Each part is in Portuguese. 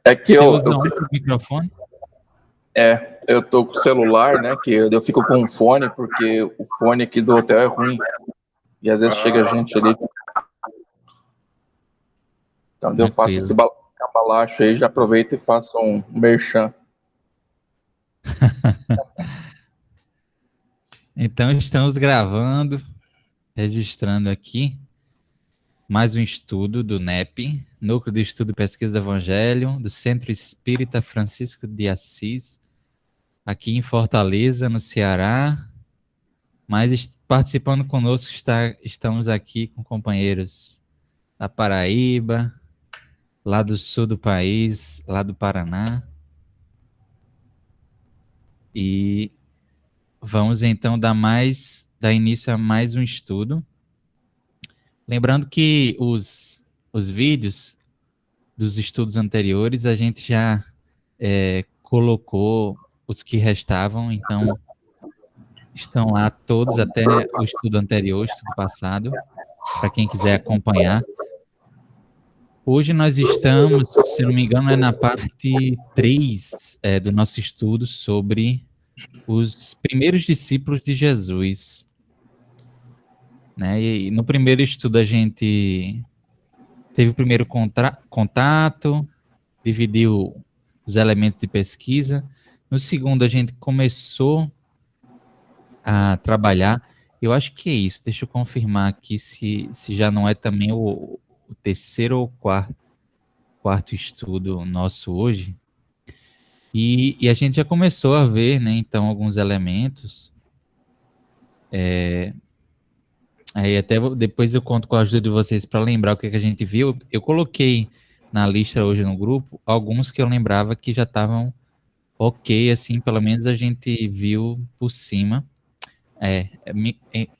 É que Você usa outro microfone? eu tô com o celular, né? Que eu fico com um fone, porque o fone aqui do hotel é ruim. E às vezes chega gente ali. Então eu faço esse Tranquilo. cambalacho aí, já aproveito e faço um merchan. Então, estamos gravando, registrando aqui mais um estudo do NEP, Núcleo de Estudo e Pesquisa do Evangelho, do Centro Espírita Francisco de Assis, aqui em Fortaleza, no Ceará. Mas participando conosco estamos aqui com companheiros da Paraíba, lá do sul do país, lá do Paraná. E vamos então dar início a mais um estudo. Lembrando que os vídeos dos estudos anteriores a gente já colocou os que restavam, então estão lá todos até o estudo anterior, o estudo passado, para quem quiser acompanhar. Hoje nós estamos, se não me engano, na parte 3 do nosso estudo sobre os primeiros discípulos de Jesus. Né? E no primeiro estudo a gente teve o primeiro contato, dividiu os elementos de pesquisa. No segundo a gente começou a trabalhar. Eu acho que é isso. Deixa eu confirmar aqui se já não é também o terceiro ou quarto estudo nosso hoje. E a gente já começou a ver, né, então, alguns elementos. Aí até depois eu conto com a ajuda de vocês para lembrar o que a gente viu. Eu coloquei na lista hoje no grupo alguns que eu lembrava que já estavam ok, assim, pelo menos a gente viu por cima.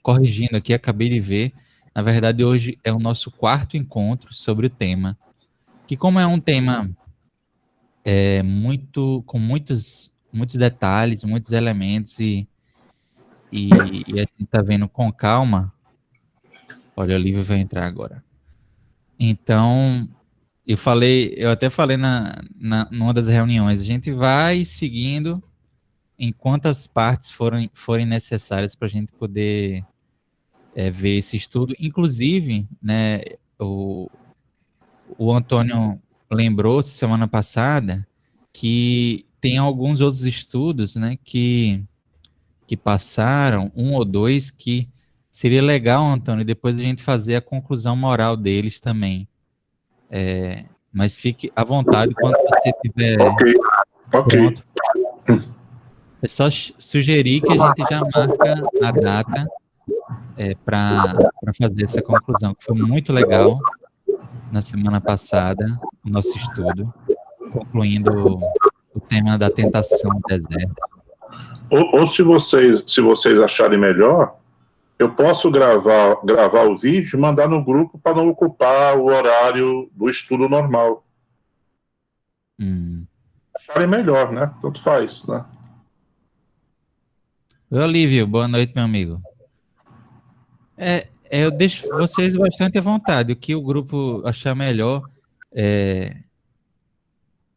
Corrigindo aqui, acabei de ver. Na verdade, hoje é o nosso quarto encontro sobre o tema. Que como é um tema com muitos detalhes, muitos elementos e a gente está vendo com calma. Olha, o Olivia vai entrar agora. Então, eu até falei numa das reuniões, a gente vai seguindo em quantas partes forem necessárias para a gente poder ver esse estudo. Inclusive, né, o, o Antônio lembrou semana passada que tem alguns outros estudos, né, que passaram, um ou dois, que seria legal, Antônio, depois a gente fazer a conclusão moral deles também. Mas fique à vontade quando você estiver Ok, ok. pronto. É só sugerir que a gente já marca a data para fazer essa conclusão, que foi muito legal na semana passada, o nosso estudo, concluindo o tema da tentação no deserto. Ou se vocês acharem melhor, eu posso gravar o vídeo e mandar no grupo para não ocupar o horário do estudo normal. Acharem melhor, né? Tanto faz, né? Oi, Olívio, boa noite, meu amigo. Eu deixo vocês bastante à vontade, o que o grupo achar melhor.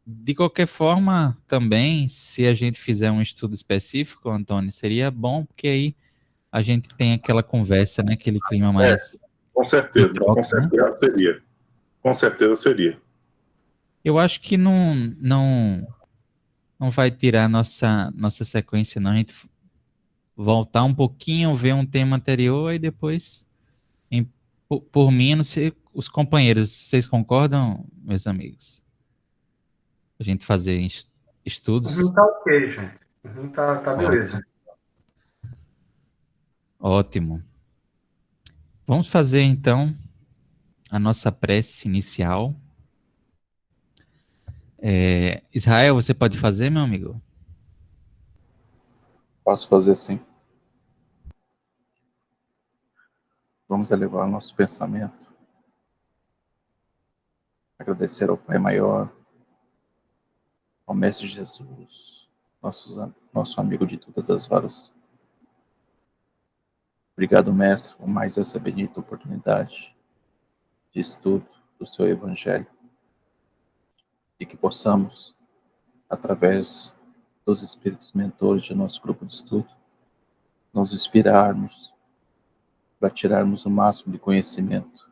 De qualquer forma, também, se a gente fizer um estudo específico, Antônio, seria bom, porque aí a gente tem aquela conversa, né? Aquele clima mais Com de certeza, com troca, né? certeza seria. Com certeza seria. Eu acho que não vai tirar nossa sequência, não. A gente voltar um pouquinho, ver um tema anterior e depois, por mim, não sei, os companheiros, vocês concordam, meus amigos? A gente fazer estudos? Tá ok, gente. Tá beleza. Ótimo. Vamos fazer então a nossa prece inicial. Israel, você pode fazer, meu amigo? Posso fazer sim. Vamos elevar o nosso pensamento. Agradecer ao Pai Maior, ao Mestre Jesus, nosso amigo de todas as horas. Obrigado, Mestre, por mais essa bendita oportunidade de estudo do seu Evangelho. e que possamos, através dos espíritos mentores de nosso grupo de estudo, nos inspirarmos para tirarmos o máximo de conhecimento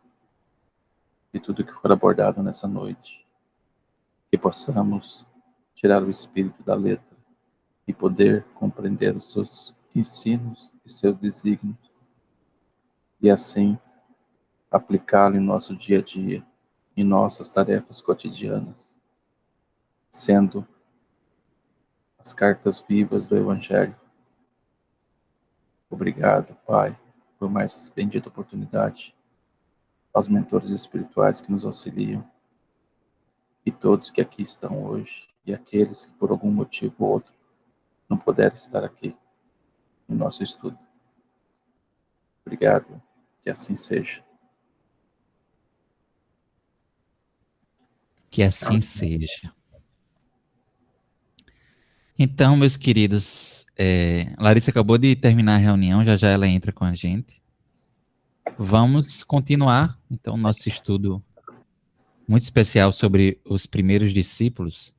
de tudo que for abordado nessa noite. Que possamos tirar o espírito da letra e poder compreender os seus ensinos e seus desígnios, e assim aplicá-lo em nosso dia a dia, em nossas tarefas cotidianas, sendo as cartas vivas do Evangelho. Obrigado, Pai, por mais essa bendita oportunidade, aos mentores espirituais que nos auxiliam, e todos que aqui estão hoje, e aqueles que por algum motivo ou outro não puderam estar aqui no nosso estudo. Obrigado, que assim seja. Que assim seja. Então, meus queridos, Larissa acabou de terminar a reunião, já já ela entra com a gente. Vamos continuar, então, nosso estudo muito especial sobre os primeiros discípulos.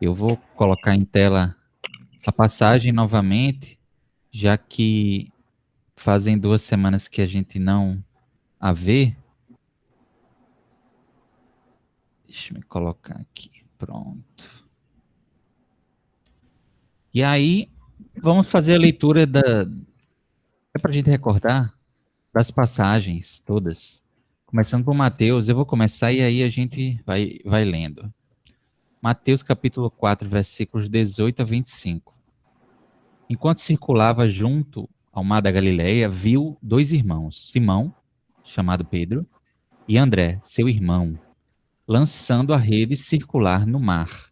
Eu vou colocar em tela a passagem novamente, já que fazem 2 semanas que a gente não a vê. Deixa eu me colocar aqui, pronto. E aí, vamos fazer a leitura é para a gente recordar das passagens todas. Começando por Mateus, eu vou começar e aí a gente vai lendo. Mateus capítulo 4, versículos 18 a 25. Enquanto circulava junto ao mar da Galileia, viu 2 irmãos, Simão, chamado Pedro, e André, seu irmão, lançando a rede circular no mar,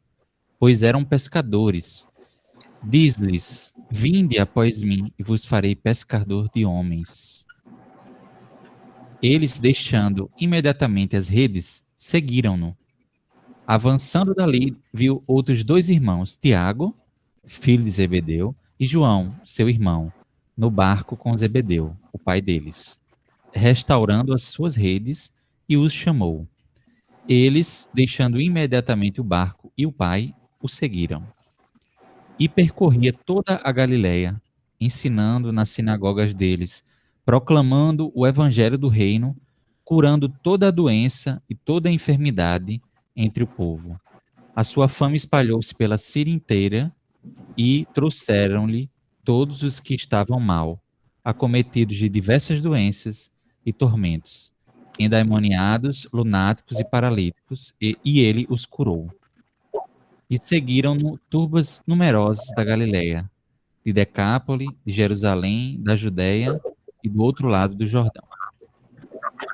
pois eram pescadores. Diz-lhes: Vinde após mim, e vos farei pescador de homens. Eles, deixando imediatamente as redes, seguiram-no. Avançando dali, viu outros 2 irmãos, Tiago, filho de Zebedeu, e João, seu irmão, no barco com Zebedeu, o pai deles, restaurando as suas redes, e os chamou. Eles, deixando imediatamente o barco e o pai, o seguiram. E percorria toda a Galiléia, ensinando nas sinagogas deles, proclamando o evangelho do reino, curando toda a doença e toda a enfermidade entre o povo. A sua fama espalhou-se pela Síria inteira e trouxeram-lhe todos os que estavam mal, acometidos de diversas doenças e tormentos, endemoniados, lunáticos e paralíticos, e ele os curou. E seguiram-no turbas numerosas da Galiléia, de Decápole, de Jerusalém, da Judéia e do outro lado do Jordão.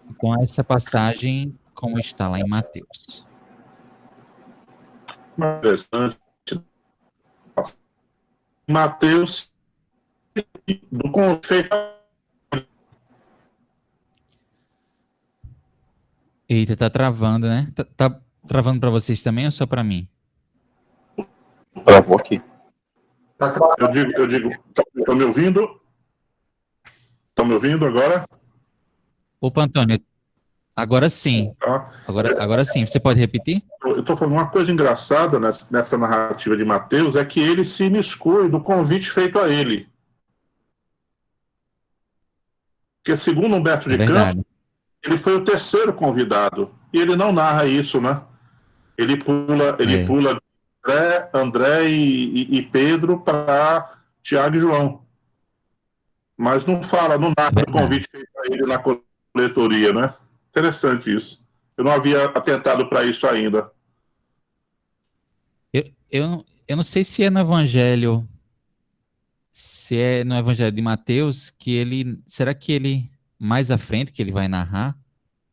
Então, essa passagem, como está lá em Mateus. Interessante. Mateus, do confeito. Eita, tá travando, né? Tá travando para vocês também ou só para mim? Travou aqui. Eu digo, estão me ouvindo? Estão me ouvindo agora? Opa, Antônio, agora sim. Tá? Agora sim. Você pode repetir? Eu estou falando uma coisa engraçada nessa narrativa de Mateus, é que ele se imiscui do convite feito a ele. Porque, segundo Humberto É de Campos, verdade. ele foi o terceiro convidado. E ele não narra isso, né? Ele É, pula André e Pedro para Tiago e João. Mas não é narra o verdade. convite feito a ele na coletoria, né? Interessante isso. Eu não havia atentado para isso ainda. Eu não sei se é no Evangelho, se é no Evangelho de Mateus, que ele. Será que ele, mais à frente, que ele vai narrar?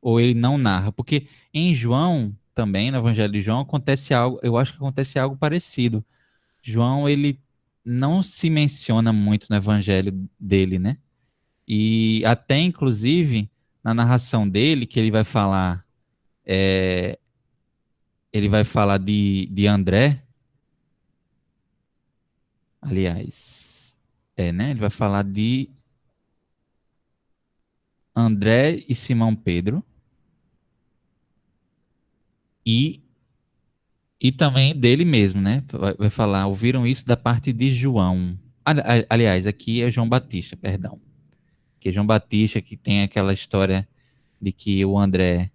Ou ele não narra? Porque em João, também, no Evangelho de João, acontece algo, eu acho que acontece algo parecido. João, ele não se menciona muito no Evangelho dele, né? E até, inclusive, na narração dele, que é, ele vai falar de André, aliás, né? Ele vai falar de André e Simão Pedro e E também dele mesmo, né? Vai falar, ouviram isso da parte de João. Aliás, aqui é João Batista, perdão. Que é João Batista que tem aquela história de que o André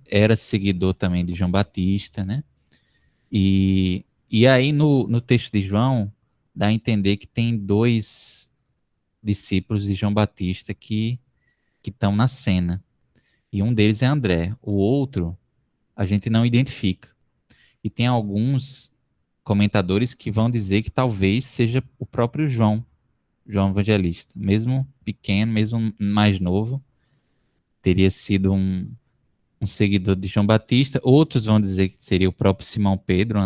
era seguidor também de João Batista, né? E aí no texto de João dá a entender que tem dois discípulos de João Batista que estão na cena. E um deles é André. O outro a gente não identifica. E tem alguns comentadores que vão dizer que talvez seja o próprio João Evangelista. Mesmo pequeno, mesmo mais novo, teria sido um seguidor de João Batista. Outros vão dizer que seria o próprio Simão Pedro,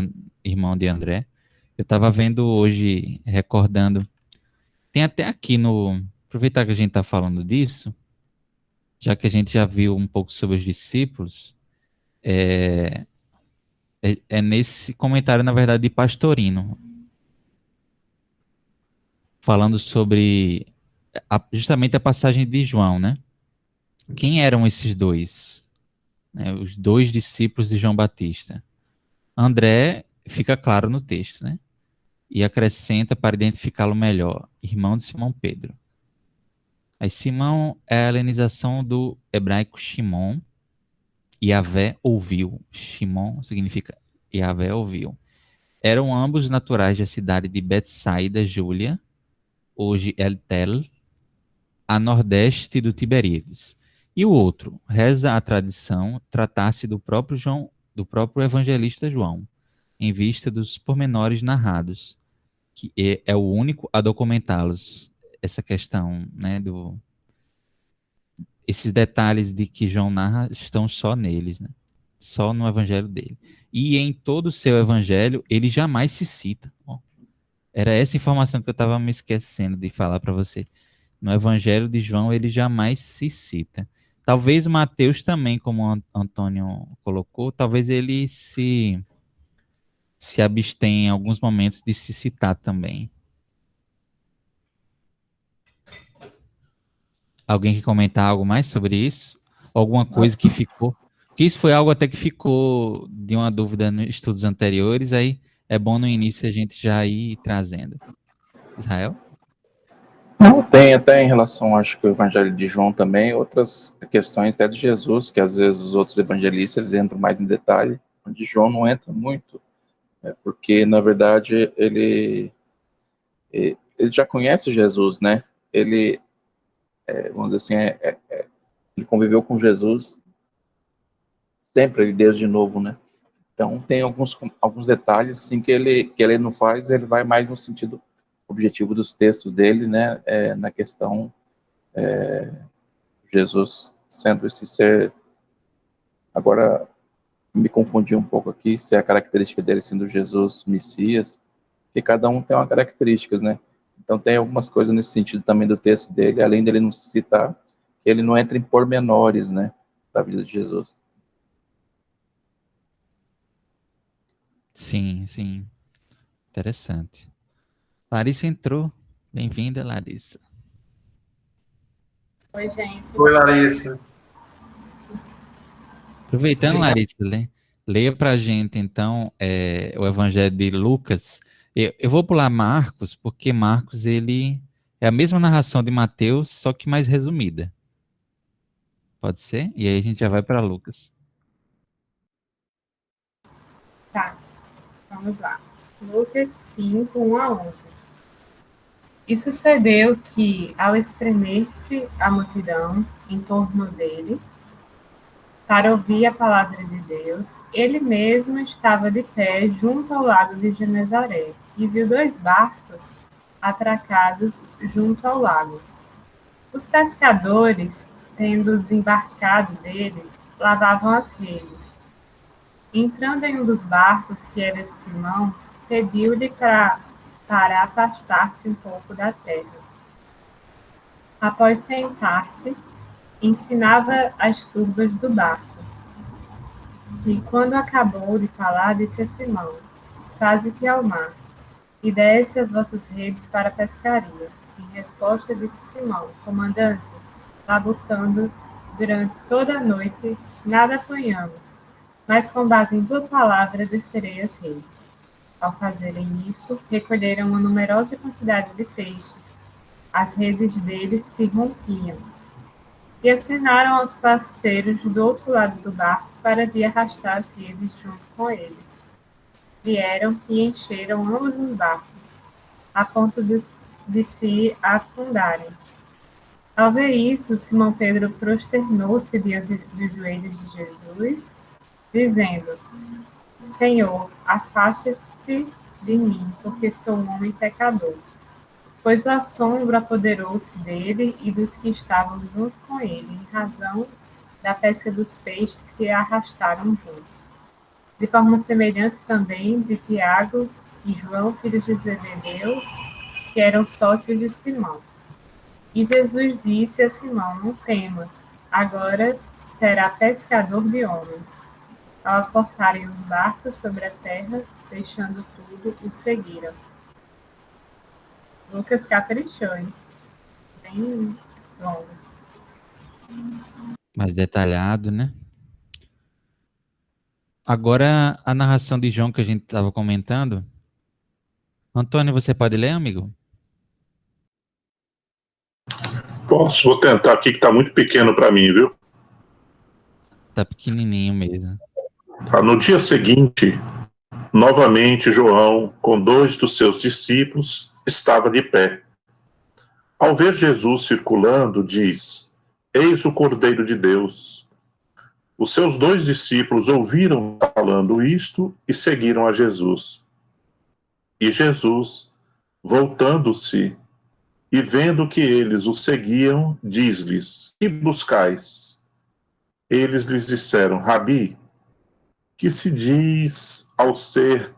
irmão de André. Eu estava vendo hoje, recordando. Tem até aqui no. Aproveitar que a gente está falando disso, já que a gente já viu um pouco sobre os discípulos, é nesse comentário, na verdade, de Pastorino, falando sobre justamente a passagem de João, né? Quem eram esses dois? Né? Os dois discípulos de João Batista. André fica claro no texto, né? E acrescenta para identificá-lo melhor, irmão de Simão Pedro. Aí Simão é a helenização do hebraico Shimon. Yahvé ouviu. Shimon significa Yahvé ouviu. Eram ambos naturais da cidade de Betsaida, Júlia, hoje El-Tel, a nordeste do Tiberíades. E o outro, reza a tradição, tratasse do próprio João, do próprio evangelista João, em vista dos pormenores narrados, que é o único a documentá-los. Essa questão, né, esses detalhes de que João narra estão só neles, né? Só no evangelho dele. E em todo o seu evangelho, ele jamais se cita. Ó, era essa informação que eu estava me esquecendo de falar para você. No evangelho de João, ele jamais se cita. Talvez Mateus também, como o Antônio colocou, talvez ele se abstém em alguns momentos de se citar também. Alguém quer comentar algo mais sobre isso? Alguma coisa que ficou? Porque isso foi algo até que ficou de uma dúvida nos estudos anteriores, aí é bom no início a gente já ir trazendo. Israel? Não, tem até em relação, acho que o evangelho de João também, outras questões até de Jesus, que às vezes os outros evangelistas entram mais em detalhe, onde João não entra muito, porque na verdade ele já conhece Jesus, né? Ele, vamos dizer assim, ele conviveu com Jesus sempre, ele desde novo, né? Então tem alguns detalhes assim que ele não faz, ele vai mais no sentido objetivo dos textos dele, né? Na questão Jesus sendo esse ser. Agora me confundi um pouco aqui se é a característica dele sendo Jesus Messias, porque cada um tem uma características, né? Então tem algumas coisas nesse sentido também do texto dele, além dele não se citar, que ele não entra em pormenores, né, da vida de Jesus. Sim, sim. Interessante. Larissa entrou. Bem-vinda, Larissa. Oi, gente. Oi, Larissa. Aproveitando, Larissa, leia para a gente, então, o Evangelho de Lucas. Eu vou pular Marcos, porque Marcos, ele é a mesma narração de Mateus, só que mais resumida. Pode ser? E aí a gente já vai para Lucas. Tá, vamos lá. Lucas 5, 1 a 11. E sucedeu que, ao espremer-se a multidão em torno dele, para ouvir a palavra de Deus, ele mesmo estava de pé junto ao lago de Genezaré, e viu 2 barcos atracados junto ao lago. Os pescadores, tendo desembarcado deles, lavavam as redes. Entrando em um dos barcos, que era de Simão, pediu-lhe para afastar-se um pouco da terra. Após sentar-se, ensinava as turbas do barco. E quando acabou de falar, disse a Simão: Faze-te ao mar, e desce as vossas redes para a pescaria. Em resposta disse Simão: Comandante, labutando durante toda a noite, nada apanhamos, mas com base em tua palavra descerei as redes. Ao fazerem isso, recolheram uma numerosa quantidade de peixes. As redes deles se rompiam. E acenaram aos parceiros do outro lado do barco para vir arrastar as redes junto com eles. Vieram e encheram ambos os barcos, a ponto de se afundarem. Ao ver isso, Simão Pedro prosternou-se diante dos joelhos de Jesus, dizendo: Senhor, afasta-te de mim, porque sou um homem pecador. Pois o assombro apoderou-se dele e dos que estavam junto com ele, em razão da pesca dos peixes que arrastaram juntos. De forma semelhante também de Tiago e João, filhos de Zebedeu, que eram sócios de Simão. E Jesus disse a Simão: Não temas, agora será pescador de homens. Ao aportarem os barcos sobre a terra, deixando tudo, o seguiram. Lucas caprichou, hein? Bem longo. Mais detalhado, né? Agora, a narração de João que a gente estava comentando. Antônio, você pode ler, amigo? Posso, vou tentar aqui, que está muito pequeno para mim, viu? Tá pequenininho mesmo. Tá, no dia seguinte, novamente João, com 2 dos seus discípulos, estava de pé. Ao ver Jesus circulando, diz: Eis o Cordeiro de Deus. Os seus 2 discípulos ouviram falando isto e seguiram a Jesus. E Jesus, voltando-se e vendo que eles o seguiam, diz-lhes: Que buscais? Eles lhes disseram: Rabi, que se diz ao ser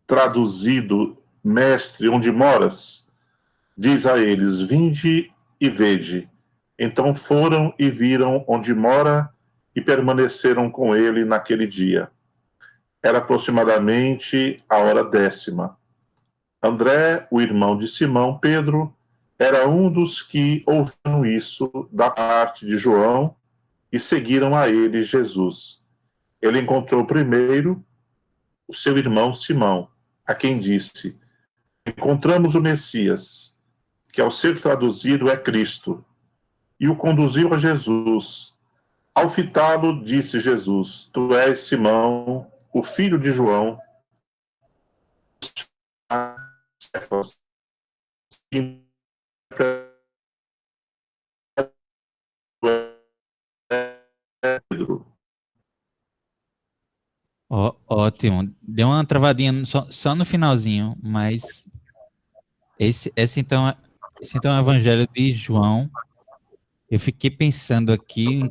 traduzido mestre, onde moras? Diz a eles: Vinde e vede. Então foram e viram onde mora e permaneceram com ele naquele dia. Era aproximadamente a hora 10ª. André, o irmão de Simão Pedro, era um dos que ouviram isso da parte de João e seguiram a ele Jesus. Ele encontrou primeiro o seu irmão Simão, a quem disse: Encontramos o Messias, que ao ser traduzido é Cristo, e o conduziu a Jesus. Ao fitá-lo, disse Jesus: Tu és Simão, o filho de João. Pedro. Ótimo. Deu uma travadinha só no finalzinho, mas esse então é o Evangelho de João. Eu fiquei pensando aqui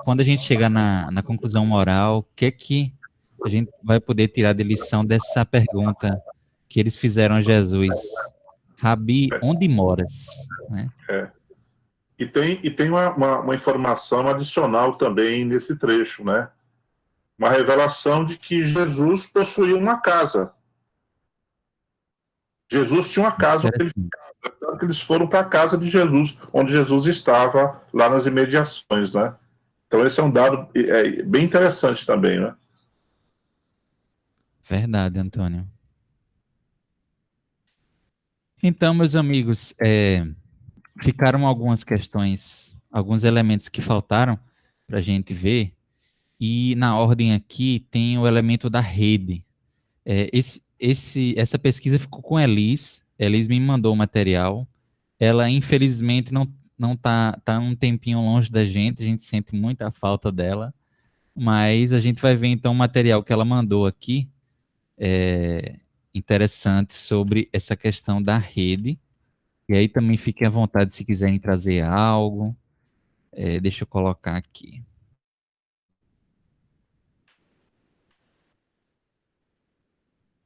quando a gente chegar na conclusão moral, o que a gente vai poder tirar de lição dessa pergunta que eles fizeram a Jesus: Rabi, onde moras? Né? É. E tem uma informação adicional também nesse trecho, né? Uma revelação de que Jesus possuía uma casa. Jesus tinha uma casa onde eles foram para a casa de Jesus, onde Jesus estava, lá nas imediações, né? Então esse é um dado bem interessante também, né? Verdade, Antônio. Então, meus amigos, ficaram algumas questões, alguns elementos que faltaram para a gente ver, e na ordem aqui tem o elemento da rede. Essa pesquisa ficou com a Elis. Elis me mandou o material. Ela, infelizmente, não tá um tempinho longe da gente. A gente sente muita falta dela. Mas a gente vai ver, então, o material que ela mandou aqui. Interessante sobre essa questão da rede. E aí também fiquem à vontade se quiserem trazer algo. Deixa eu colocar aqui.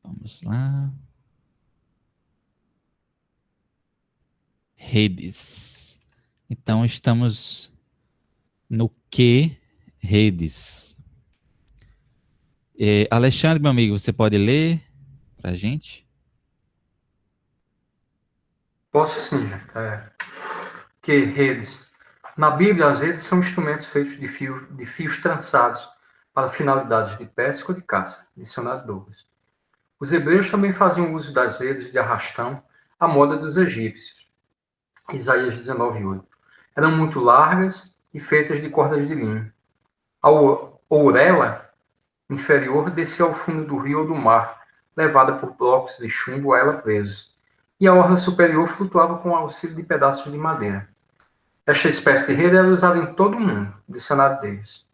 Vamos lá. Redes. Então, estamos no que redes. Alexandre, meu amigo, você pode ler para a gente? Posso sim. Que redes? Na Bíblia, as redes são instrumentos feitos de fios trançados para finalidades de pesca ou de caça, dicionário Douglas. Os hebreus também faziam uso das redes de arrastão à moda dos egípcios. Isaías 19:8. Eram muito largas e feitas de cordas de linho. A ourela inferior descia ao fundo do rio ou do mar, levada por blocos de chumbo a ela presos, e a orla superior flutuava com o auxílio de pedaços de madeira. Esta espécie de rede era usada em todo o mundo, dicionário Davis.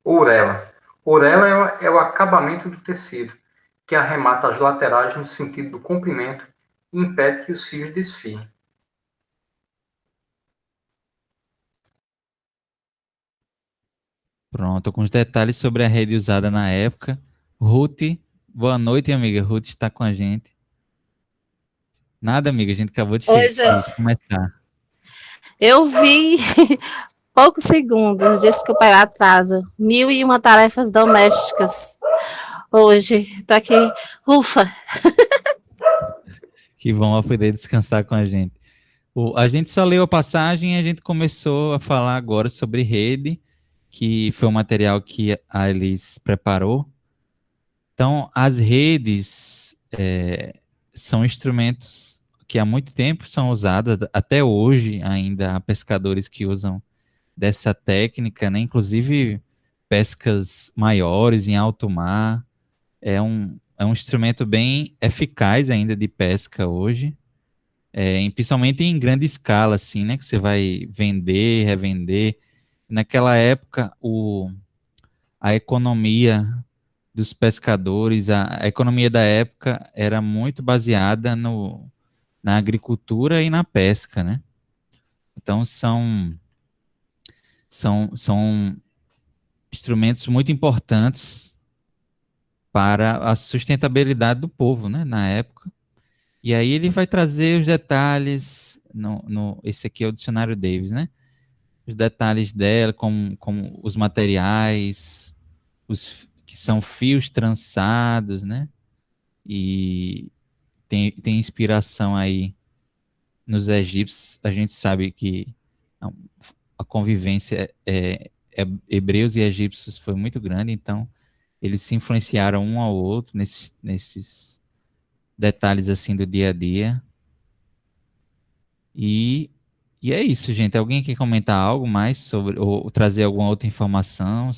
Ourela. Ourela é o acabamento do tecido, que arremata as laterais no sentido do comprimento e impede que os fios desfiem. Pronto, com os detalhes sobre a rede usada na época. Ruth, boa noite, amiga. Ruth está com a gente. Nada, amiga, a gente acabou Oi, de gente. começar. Eu vi poucos segundos, desculpa o atraso. 1001 tarefas domésticas hoje. Tô aqui, ufa. Que vão poder descansar com a gente. A gente só leu a passagem e a gente começou a falar agora sobre rede, que foi o material que a Alice preparou. Então, as redes são instrumentos que há muito tempo são usados, até hoje ainda há pescadores que usam dessa técnica, né? Inclusive pescas maiores em alto mar. É um instrumento bem eficaz ainda de pesca hoje, principalmente em grande escala, assim, né? Que você vai vender, revender. Naquela época, a economia dos pescadores, a economia da época era muito baseada na agricultura e na pesca, né? Então são instrumentos muito importantes para a sustentabilidade do povo, né, na época. E aí ele vai trazer os detalhes, esse aqui é o dicionário Davis, né? Os detalhes dela, como os materiais, que são fios trançados, né? E tem inspiração aí nos egípcios. A gente sabe que a convivência hebreus e egípcios foi muito grande, então eles se influenciaram um ao outro nesses detalhes assim do dia a dia. E é isso, gente. Alguém quer comentar algo mais sobre, ou trazer alguma outra informação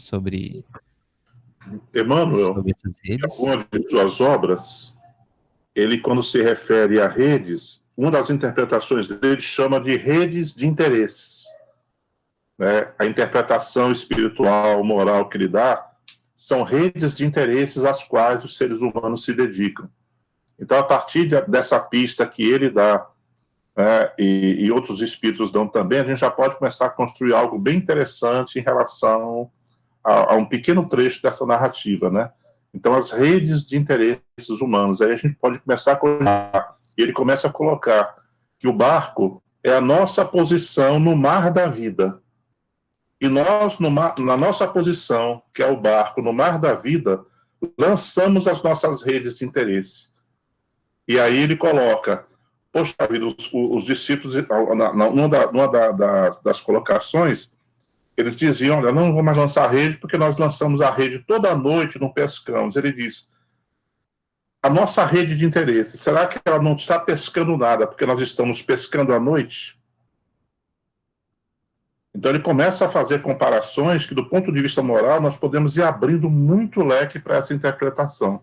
Emmanuel, sobre essas em redes? alguma de suas obras, ele, quando se refere a redes, uma das interpretações dele chama de redes de interesse. Né? A interpretação espiritual, moral que ele dá são redes de interesses às quais os seres humanos se dedicam. Então, a partir dessa pista que ele dá, né, e outros espíritos dão também, a gente já pode começar a construir algo bem interessante em relação a um pequeno trecho dessa narrativa, né? Então, as redes de interesses humanos, aí a gente pode começar a colocar, e ele começa a colocar que o barco é a nossa posição no mar da vida. E nós, na nossa posição, que é o barco no mar da vida, lançamos as nossas redes de interesse. E aí ele coloca, poxa vida, os discípulos, numa das colocações, eles diziam, olha, não vou mais lançar a rede porque nós lançamos a rede toda noite, não pescamos. Ele diz, a nossa rede de interesse, será que ela não está pescando nada porque nós estamos pescando à noite? Então ele começa a fazer comparações que, do ponto de vista moral, nós podemos ir abrindo muito leque para essa interpretação.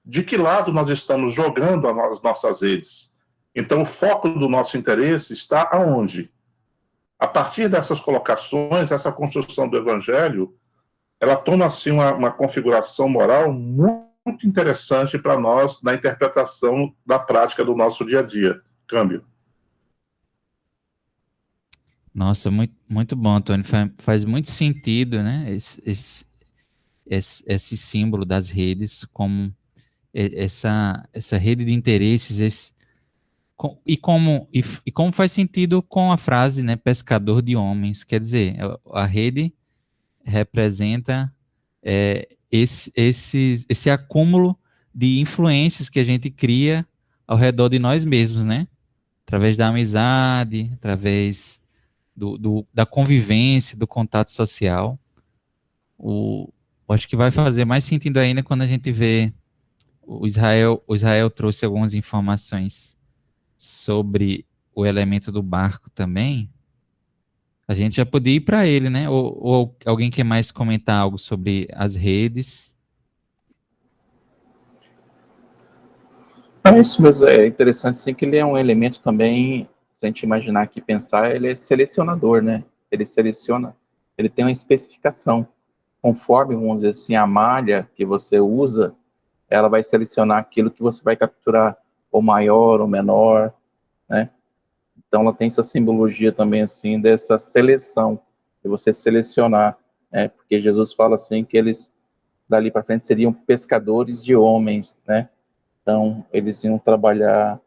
De que lado nós estamos jogando as nossas redes? Então o foco do nosso interesse está aonde? A partir dessas colocações, essa construção do evangelho, ela toma assim uma configuração moral muito interessante para nós na interpretação da prática do nosso dia a dia. Câmbio. Nossa, muito, muito bom, Antônio. Faz muito sentido, né? Esse símbolo das redes, como essa rede de interesses, e como faz sentido com a frase, né? Pescador de homens. Quer dizer, a rede representa esse acúmulo de influências que a gente cria ao redor de nós mesmos, né? Através da amizade, através da convivência, do contato social. Acho que vai fazer mais sentido ainda quando a gente vê o Israel trouxe algumas informações sobre o elemento do barco também. A gente já podia ir para ele, né? Ou alguém quer mais comentar algo sobre as redes? É isso mesmo, é interessante sim que ele é um elemento também, se a gente imaginar aqui, pensar, ele é selecionador, né? Ele seleciona, ele tem uma especificação. Conforme, vamos dizer assim, a malha que você usa, ela vai selecionar aquilo que você vai capturar, ou maior ou menor, né? Então ela tem essa simbologia também assim dessa seleção, de você selecionar, né? Porque Jesus fala assim que eles dali para frente seriam pescadores de homens, né? Então eles iam trabalhar,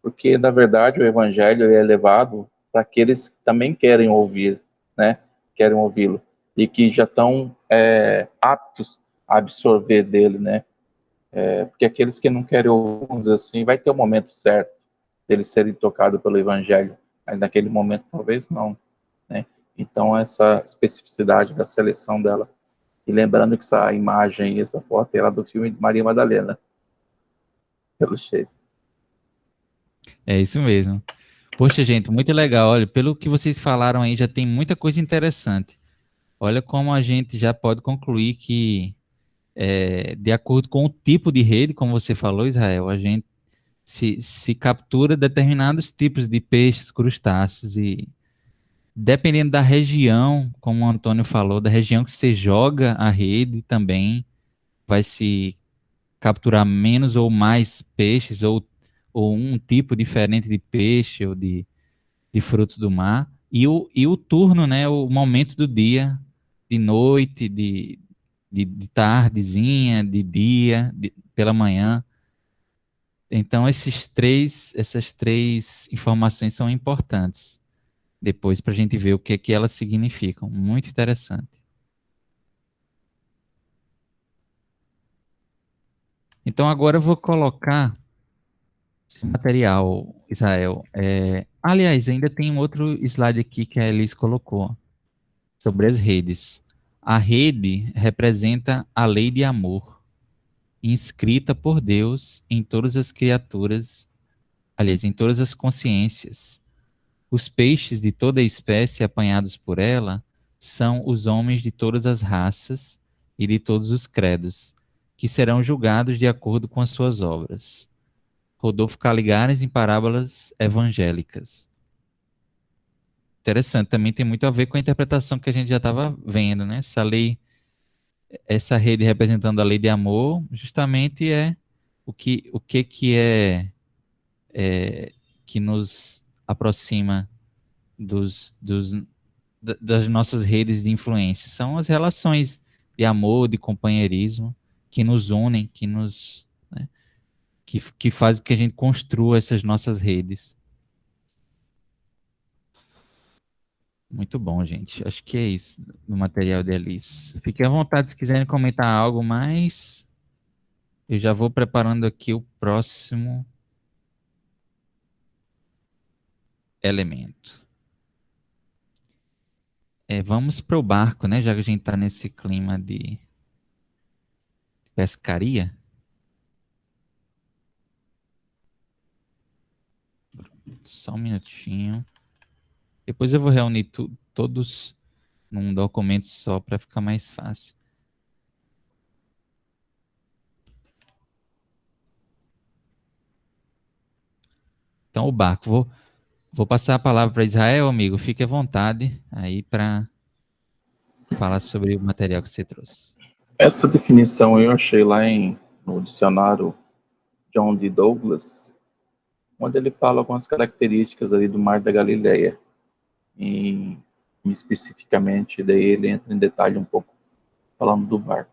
porque na verdade o evangelho é levado para aqueles que também querem ouvir, né? Querem ouvi-lo e que já estão aptos a absorver dele, né? Porque aqueles que não querem ouvir, vamos dizer assim, vai ter o momento certo deles serem tocados pelo evangelho, mas naquele momento talvez não, né? Então essa especificidade da seleção dela. E lembrando que essa imagem, essa foto é lá do filme de Maria Madalena, pelo jeito. É isso mesmo. Poxa, gente, muito legal. Olha, pelo que vocês falaram aí, já tem muita coisa interessante. Olha como a gente já pode concluir que, de acordo com o tipo de rede, como você falou, Israel, a gente se captura determinados tipos de peixes, crustáceos, e dependendo da região, como o Antônio falou, da região que você joga a rede também vai se capturar menos ou mais peixes, ou um tipo diferente de peixe ou de frutos do mar. E o turno, né, o momento do dia, de noite, de tardezinha, de dia, pela manhã. Então, essas três informações são importantes depois para a gente ver o que é que elas significam. Muito interessante. Então, agora eu vou colocar o material, Israel. Aliás, ainda tem um outro slide aqui que a Elis colocou sobre as redes. A rede representa a lei de amor, inscrita por Deus em todas as criaturas, aliás, em todas as consciências. Os peixes de toda espécie apanhados por ela são os homens de todas as raças e de todos os credos, que serão julgados de acordo com as suas obras. Rodolfo Caligares em Parábolas Evangélicas. Interessante, também tem muito a ver com a interpretação que a gente já estava vendo, né? Essa rede representando a lei de amor, justamente é o que que nos aproxima das nossas redes de influência. São as relações de amor, de companheirismo, que nos unem, né, que fazem que a gente construa essas nossas redes. Muito bom, gente. Acho que é isso no material de Alice. Fiquem à vontade se quiserem comentar algo mais. Eu já vou preparando aqui o próximo elemento. Vamos para o barco, né? Já que a gente está nesse clima de pescaria. Só um minutinho. Depois eu vou reunir todos num documento só para ficar mais fácil. Então, o barco. Vou passar a palavra para Israel, amigo. Fique à vontade aí para falar sobre o material que você trouxe. Essa definição eu achei lá no dicionário John D. Douglas, onde ele fala algumas características ali do Mar da Galileia. E especificamente, daí ele entra em detalhe um pouco, falando do barco.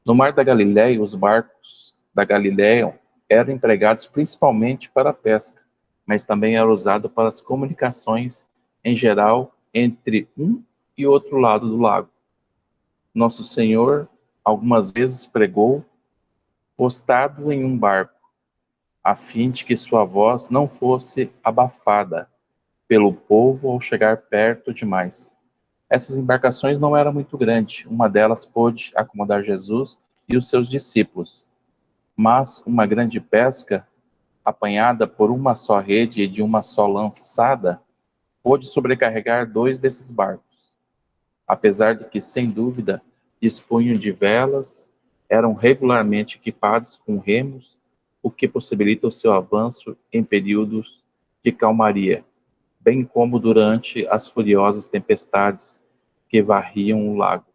No Mar da Galileia, os barcos da Galileia eram empregados principalmente para a pesca, mas também eram usados para as comunicações em geral entre um e outro lado do lago. Nosso Senhor algumas vezes pregou postado em um barco, a fim de que sua voz não fosse abafada pelo povo ao chegar perto demais. Essas embarcações não eram muito grandes, uma delas pôde acomodar Jesus e os seus discípulos, mas uma grande pesca, apanhada por uma só rede e de uma só lançada, pôde sobrecarregar 2 desses barcos. Apesar de que, sem dúvida, dispunham de velas, eram regularmente equipados com remos, o que possibilita o seu avanço em períodos de calmaria, bem como durante as furiosas tempestades que varriam o lago.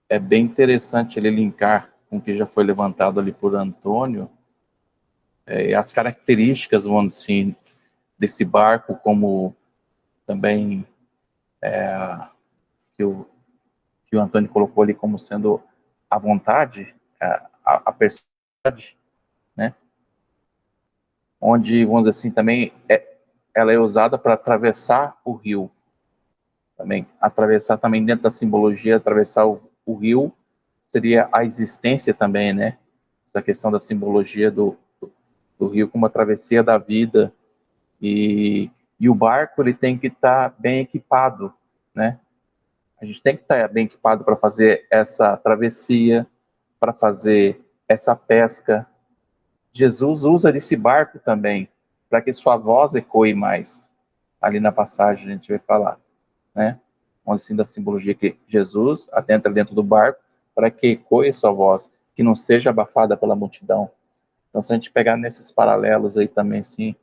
É bem interessante ele linkar com o que já foi levantado ali por Antônio, as características, vamos dizer assim, desse barco, como também que o, que o Antônio colocou ali como sendo a vontade, a personalidade, né? Onde, vamos dizer assim, também ela é usada para atravessar o rio, também atravessar também dentro da simbologia, atravessar o rio seria a existência também, né? Essa questão da simbologia do rio como a travessia da vida, e o barco ele tem que estar bem equipado, né? A gente tem que estar bem equipado para fazer essa travessia, para fazer essa pesca. Jesus usa desse barco também, para que sua voz ecoe mais. Ali na passagem a gente vai falar, né? Onde assim da simbologia que Jesus adentra dentro do barco para que ecoe sua voz, que não seja abafada pela multidão. Então, se a gente pegar nesses paralelos aí também, sim,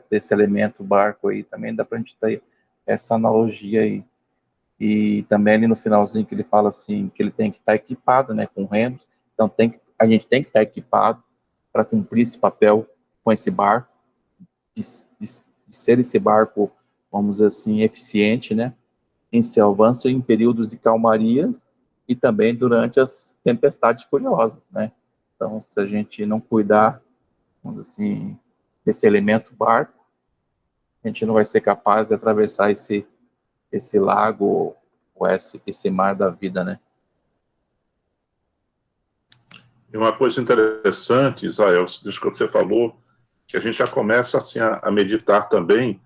desse elemento barco aí, também dá para a gente ter essa analogia aí. E também ali no finalzinho que ele fala assim, que ele tem que estar equipado, né, com remos. Então, a gente tem que estar equipado para cumprir esse papel com esse barco, de, de ser esse barco, vamos dizer assim, eficiente, né, em seu avanço em períodos de calmarias e também durante as tempestades furiosas, né. Então, se a gente não cuidar, vamos dizer assim, desse elemento barco, a gente não vai ser capaz de atravessar esse lago ou esse mar da vida, né? E uma coisa interessante, Israel, disso que você falou, que a gente já começa assim a meditar também,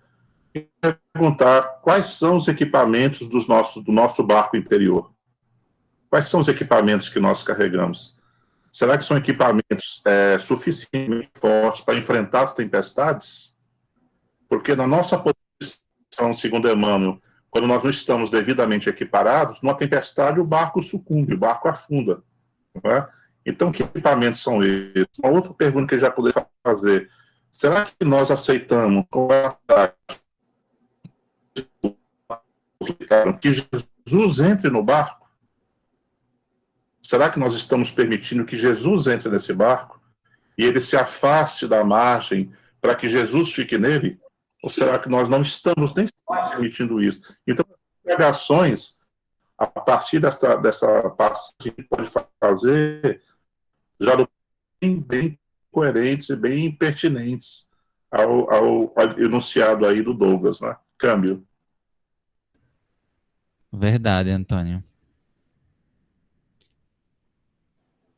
e perguntar quais são os equipamentos do nosso barco interior. Quais são os equipamentos que nós carregamos? Será que são equipamentos suficientemente fortes para enfrentar as tempestades? Porque na nossa posição, segundo Emmanuel, quando nós não estamos devidamente equiparados, numa tempestade o barco sucumbe, o barco afunda. Não é? Então, que equipamentos são esses? Uma outra pergunta que eu já poderia fazer: será que nós aceitamos que Jesus entre no barco? Será que nós estamos permitindo que Jesus entre nesse barco e ele se afaste da margem para que Jesus fique nele? Ou será que nós não estamos nem permitindo isso? Então, pregações, a partir dessa passagem, a gente pode fazer já bem coerentes e bem pertinentes ao enunciado aí do Douglas, né? Câmbio. Verdade, Antônio.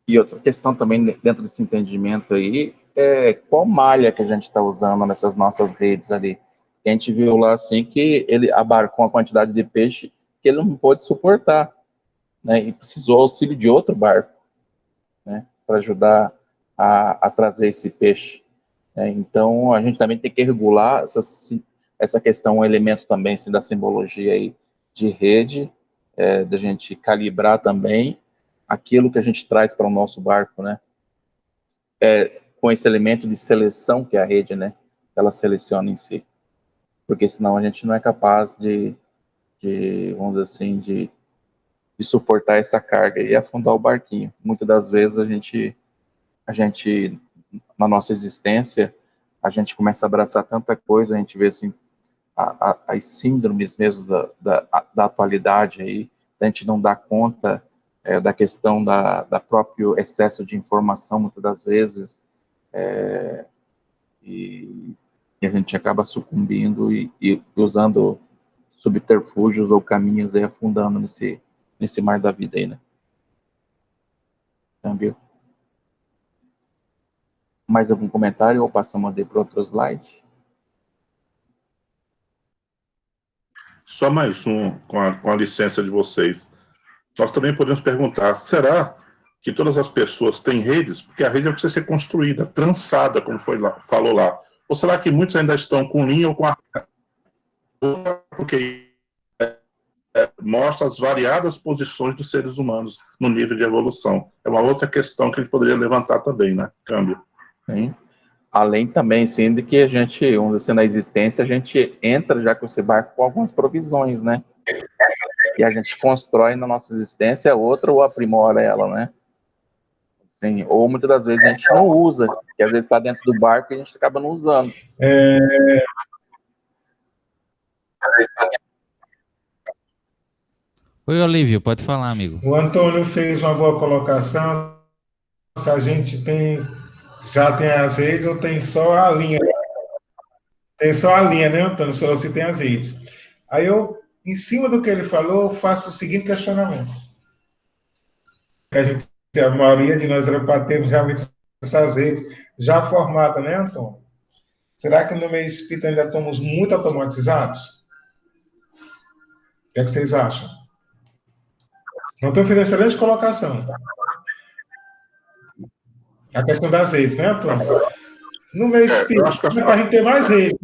E outra questão também dentro desse entendimento aí é qual malha que a gente está usando nessas nossas redes ali. A gente viu lá assim que ele abarcou uma quantidade de peixe que ele não pôde suportar, né? E precisou auxílio de outro barco, né? Para ajudar a trazer esse peixe. Então a gente também tem que regular essa questão, um elemento também assim, da simbologia aí de rede, da gente calibrar também aquilo que a gente traz para o nosso barco, né? Com esse elemento de seleção que é a rede, né? Ela seleciona em si, porque senão a gente não é capaz vamos dizer assim, de suportar essa carga e afundar o barquinho. Muitas das vezes a gente na nossa existência, a gente começa a abraçar tanta coisa, a gente vê assim as síndromes mesmo da atualidade aí, a gente não dá conta da questão da próprio excesso de informação, muitas das vezes, e a gente acaba sucumbindo e usando subterfúgios ou caminhos aí, afundando nesse mar da vida aí, né? Câmbio. Mais algum comentário ou passamos para outro slide? Só mais um, com a licença de vocês. Nós também podemos perguntar, será que todas as pessoas têm redes? Porque a rede precisa ser construída, trançada, como falou lá. Ou será que muitos ainda estão com linha ou com a... Porque mostra as variadas posições dos seres humanos no nível de evolução. É uma outra questão que a gente poderia levantar também, né? Câmbio. Sim. Além também, sim, de que a gente, vamos dizer, na existência, a gente entra já com esse barco com algumas provisões, né? E a gente constrói na nossa existência outra ou aprimora ela, né? Assim, ou muitas das vezes a gente não usa, que às vezes está dentro do barco e a gente acaba não usando. Oi, Olívio, pode falar, amigo. O Antônio fez uma boa colocação. Se a gente já tem azeite ou tem só a linha. Tem só a linha, né, Antônio? Só se tem azeites. Aí eu, em cima do que ele falou, faço o seguinte questionamento. A maioria de nós era para termos realmente esse azeite já formado, né, Antônio? Será que no meio espírita ainda estamos muito automatizados? O que é que vocês acham? Não estou fazendo excelente colocação. A questão das redes, né, Antônio? No meio espírita, é para a gente ter mais redes.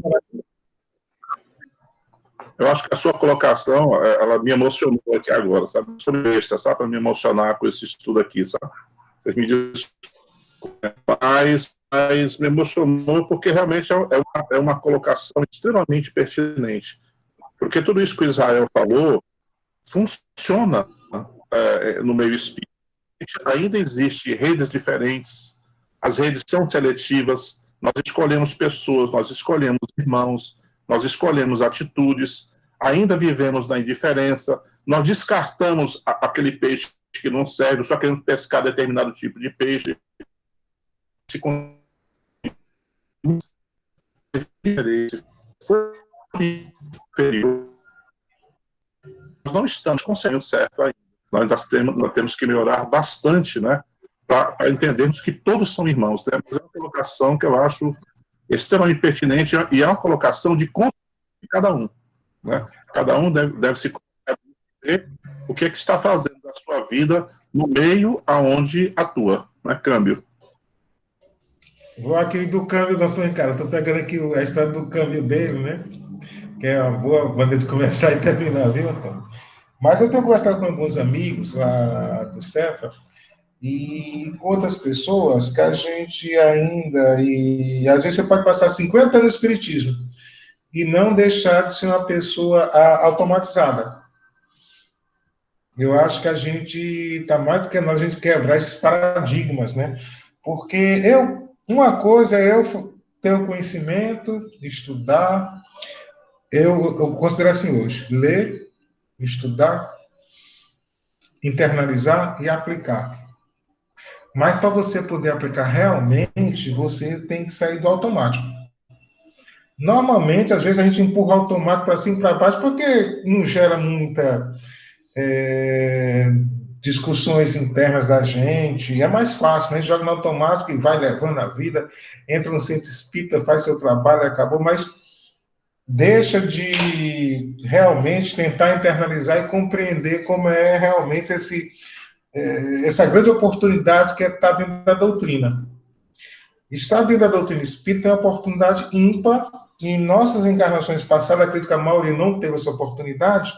Eu acho que a sua colocação, ela me emocionou aqui agora, sabe? Sobre besta, sabe? Para me emocionar com esse estudo aqui, sabe? Vocês me desculpem, mas me emocionou porque realmente é uma colocação extremamente pertinente. Porque tudo isso que o Israel falou funciona no meio espírita. Ainda existe redes diferentes, as redes são seletivas, nós escolhemos pessoas, nós escolhemos irmãos, nós escolhemos atitudes, ainda vivemos na indiferença, nós descartamos aquele peixe que não serve, só queremos pescar determinado tipo de peixe. Nós não estamos conseguindo certo ainda. Nós temos que melhorar bastante, né, para entendermos que todos são irmãos. Né? Mas é uma colocação que eu acho extremamente pertinente e é uma colocação de cada um. Né? Cada um deve se ver o que está fazendo da sua vida no meio aonde atua. Né? Câmbio. Vou aqui do câmbio do Antônio, cara. Estou pegando aqui a história do câmbio dele, né? Que é uma boa maneira de começar e terminar, viu, Antônio? Mas eu tenho conversado com alguns amigos lá do Cefa e com outras pessoas que a gente ainda, e às vezes você pode passar 50 anos no espiritismo e não deixar de ser uma pessoa automatizada. Eu acho que a gente está mais do que nós, a gente quebrar esses paradigmas, né? Porque uma coisa é eu ter o conhecimento, estudar, eu considero assim hoje, ler, estudar, internalizar e aplicar. Mas para você poder aplicar realmente, você tem que sair do automático. Normalmente, às vezes, a gente empurra o automático para cima e para baixo, porque não gera muita discussões internas da gente. É mais fácil, né? A gente joga no automático e vai levando a vida, entra no centro espírita, faz seu trabalho, acabou, mas deixa de realmente tentar internalizar e compreender como é realmente essa grande oportunidade que está dentro da doutrina. Estar dentro da doutrina espírita é uma oportunidade ímpar, e em nossas encarnações passadas, acredito que a maioria não teve essa oportunidade,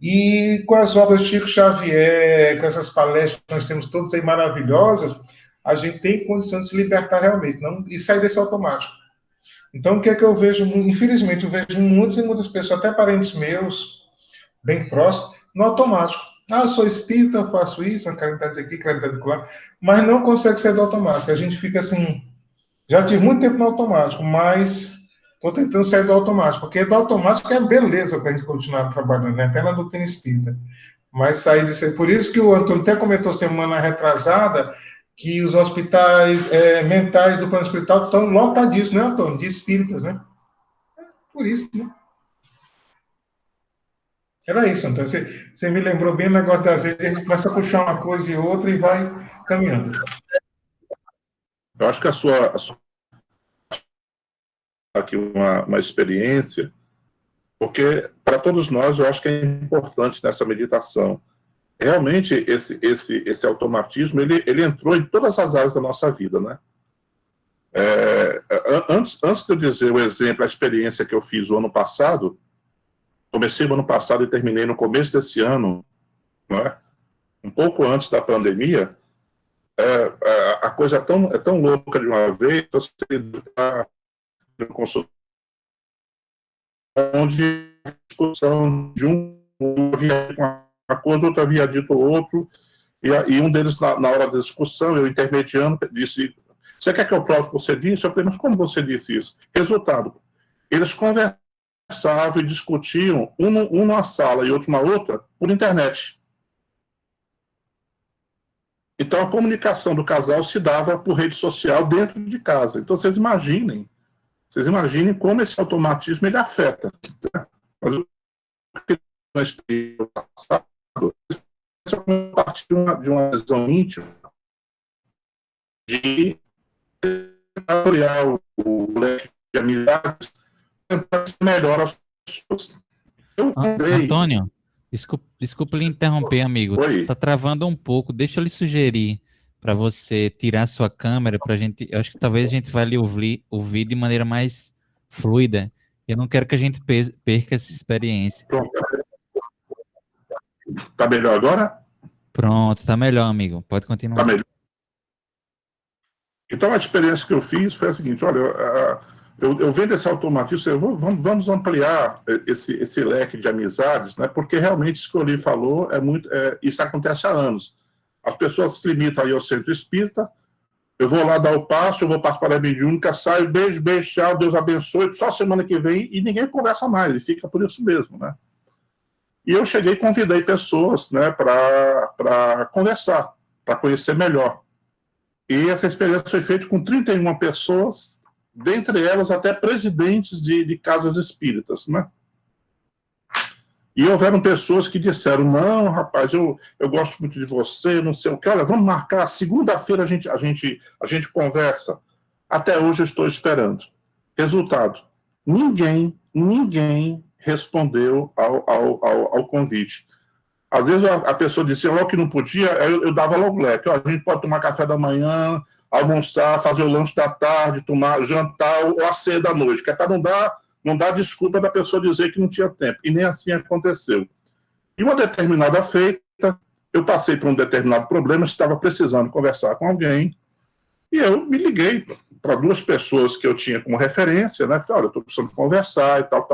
e com as obras de Chico Xavier, com essas palestras que nós temos todas aí maravilhosas, a gente tem condição de se libertar realmente, não, e sair desse automático. Então, o que é que eu vejo? Infelizmente, eu vejo muitas e muitas pessoas, até parentes meus, bem próximos, no automático. Ah, eu sou espírita, eu faço isso, uma caridade aqui, caridade lá, mas não consegue sair do automático. A gente fica assim, já tive muito tempo no automático, mas estou tentando sair do automático, porque do automático é beleza para a gente continuar trabalhando, né? Até na doutrina espírita. Mas sair disso aí. Por isso que o Antônio até comentou semana retrasada que os hospitais mentais do plano espiritual estão lotadíssimos, né, Antônio? De espíritas, né? Por isso, né? Era isso, Antônio. Você me lembrou bem o negócio das vezes, a gente começa a puxar uma coisa e outra e vai caminhando. Eu acho que a sua aqui uma experiência, porque para todos nós, eu acho que é importante nessa meditação. Realmente, esse automatismo, ele entrou em todas as áreas da nossa vida, né? Antes de eu dizer o exemplo, a experiência que eu fiz o ano passado, comecei o ano passado e terminei no começo desse ano, né? Um pouco antes da pandemia, a coisa é tão louca de uma vez, você está no consultório onde a discussão de um havia uma coisa, outro havia dito outro, e um deles, na hora da discussão, eu intermediando, disse: você quer que eu prove o que você disse? Eu falei: mas como você disse isso? Resultado, eles conversavam e discutiam, um numa sala e outro na outra, por internet. Então, a comunicação do casal se dava por rede social dentro de casa. Então, vocês imaginem como esse automatismo ele afeta. Mas o que nós temos passado é parte de uma visão íntima de ampliar o leque de amizades, tentar melhorar as pessoas. Antônio, desculpa lhe interromper, amigo. Oi. Tá travando um pouco. Deixa eu lhe sugerir para você tirar sua câmera para a gente. Eu acho que talvez a gente vai lhe ouvir de maneira mais fluida. Eu não quero que a gente perca essa experiência. Pronto. Tá melhor agora? Pronto, tá melhor, amigo. Pode continuar. Tá melhor. Então, a experiência que eu fiz foi a seguinte: olha, eu vendo esse automatismo, vamos ampliar esse leque de amizades, né? Porque realmente isso que o Oli falou isso acontece há anos. As pessoas se limitam aí ao centro espírita, eu vou lá dar o passo, eu vou participar da mediúnica, saio, beijo, tchau, Deus abençoe, só semana que vem, e ninguém conversa mais, ele fica por isso mesmo, né? E eu cheguei e convidei pessoas, né, para conversar, para conhecer melhor. E essa experiência foi feita com 31 pessoas, dentre elas até presidentes de casas espíritas, né? E houveram pessoas que disseram: não, rapaz, eu gosto muito de você, não sei o que, olha, vamos marcar, segunda-feira a gente conversa. Até hoje eu estou esperando. Resultado: ninguém respondeu ao convite. Às vezes a pessoa dizia logo que não podia, eu dava logo leque: a gente pode tomar café da manhã, almoçar, fazer o lanche da tarde, tomar jantar ou a ceia da noite, que é para não dá desculpa da pessoa dizer que não tinha tempo. E nem assim aconteceu. E uma determinada feita, eu passei por um determinado problema, estava precisando conversar com alguém, e eu me liguei para duas pessoas que eu tinha como referência, né? Falei: olha, eu estou precisando conversar e tal.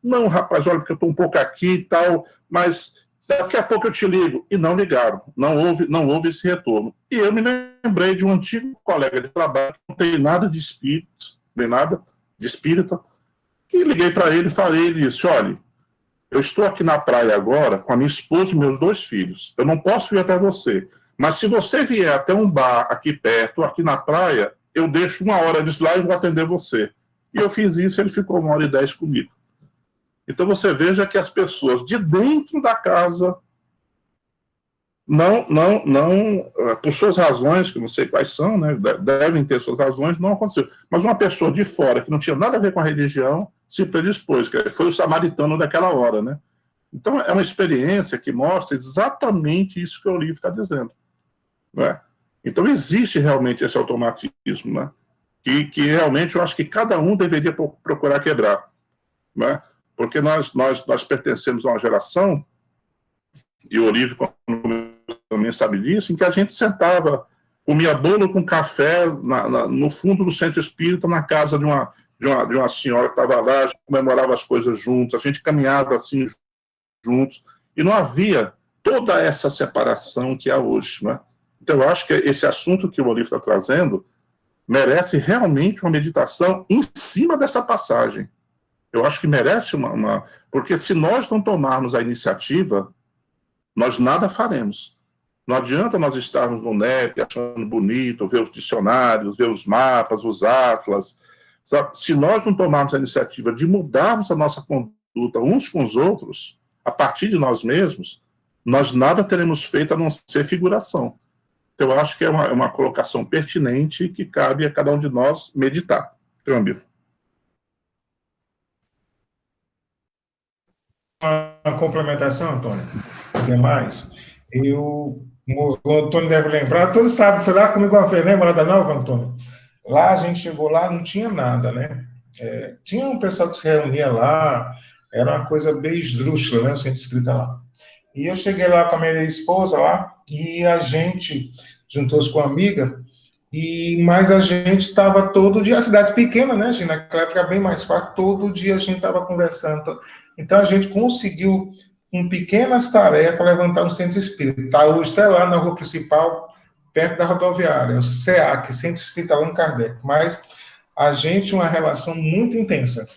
Não, rapaz, olha, porque eu estou um pouco aqui e tal, mas daqui a pouco eu te ligo. E não ligaram, não houve esse retorno. E eu me lembrei de um antigo colega de trabalho, que não tem nada de espírito, nem nada de espírita, e liguei para ele e falei, ele disse: olha, eu estou aqui na praia agora com a minha esposa e meus 2 filhos, eu não posso ir até você, mas se você vier até um bar aqui perto, aqui na praia, eu deixo 1 hora de lá e vou atender você. E eu fiz isso, ele ficou 1h10 comigo. Então você veja que as pessoas de dentro da casa não, por suas razões, que eu não sei quais são, né, devem ter suas razões, não aconteceu. Mas uma pessoa de fora, que não tinha nada a ver com a religião, se predispôs, que foi o samaritano daquela hora, né? Então é uma experiência que mostra exatamente isso que o livro está dizendo, né? Então existe realmente esse automatismo, né? Que realmente eu acho que cada um deveria procurar quebrar, né? Porque nós pertencemos a uma geração, e o Olívio também sabe disso, em que a gente sentava, comia bolo com café no fundo do centro espírita, na casa de uma senhora que estava lá, a gente comemorava as coisas juntos, a gente caminhava assim juntos, e não havia toda essa separação que há hoje, né? Então eu acho que esse assunto que o Olívio está trazendo merece realmente uma meditação em cima dessa passagem. Eu acho que merece porque se nós não tomarmos a iniciativa, nós nada faremos. Não adianta nós estarmos no net achando bonito, ver os dicionários, ver os mapas, os atlas. Sabe? Se nós não tomarmos a iniciativa de mudarmos a nossa conduta uns com os outros, a partir de nós mesmos, nós nada teremos feito a não ser figuração. Então, eu acho que é uma colocação pertinente que cabe a cada um de nós meditar. Câmbio. uma complementação, Antônio, demais. O Antônio deve lembrar, todos sabem, foi lá comigo uma vez, né, Morada Nova, Antônio? Lá a gente chegou lá, não tinha nada, né? Tinha um pessoal que se reunia lá, era uma coisa bem esdrúxula, né, o centro espírita lá. E eu cheguei lá com a minha esposa lá, e a gente juntou-se com uma amiga, mas a gente estava todo dia, a cidade pequena, né, gente? Naquela época era bem mais fácil, todo dia a gente estava conversando. Então a gente conseguiu, com pequenas tarefas, levantar um centro espírita. Tá, hoje está lá na rua principal, perto da rodoviária, o SEAC, Centro Espírita Allan Kardec. Mas a gente tinha uma relação muito intensa.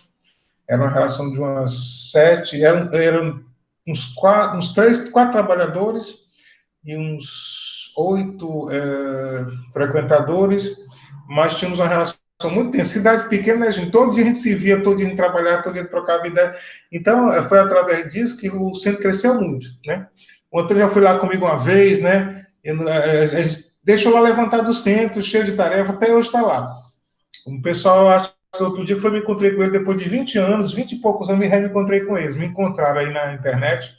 Era uma relação de umas 7, eram uns 3, 4 trabalhadores e uns 8 frequentadores, mas tínhamos uma relação muito intensa. Cidade pequena, né, gente? Todo dia a gente se via, todo dia a gente trabalhava, todo dia a gente trocava ideia. Então, foi através disso que o centro cresceu muito, né? O Antônio já foi lá comigo uma vez, né? A gente deixou lá levantado o centro, cheio de tarefa, até hoje está lá. O pessoal, acho que outro dia me encontrei com ele depois de 20 anos, 20 e poucos anos, me reencontrei com eles. Me encontraram aí na internet,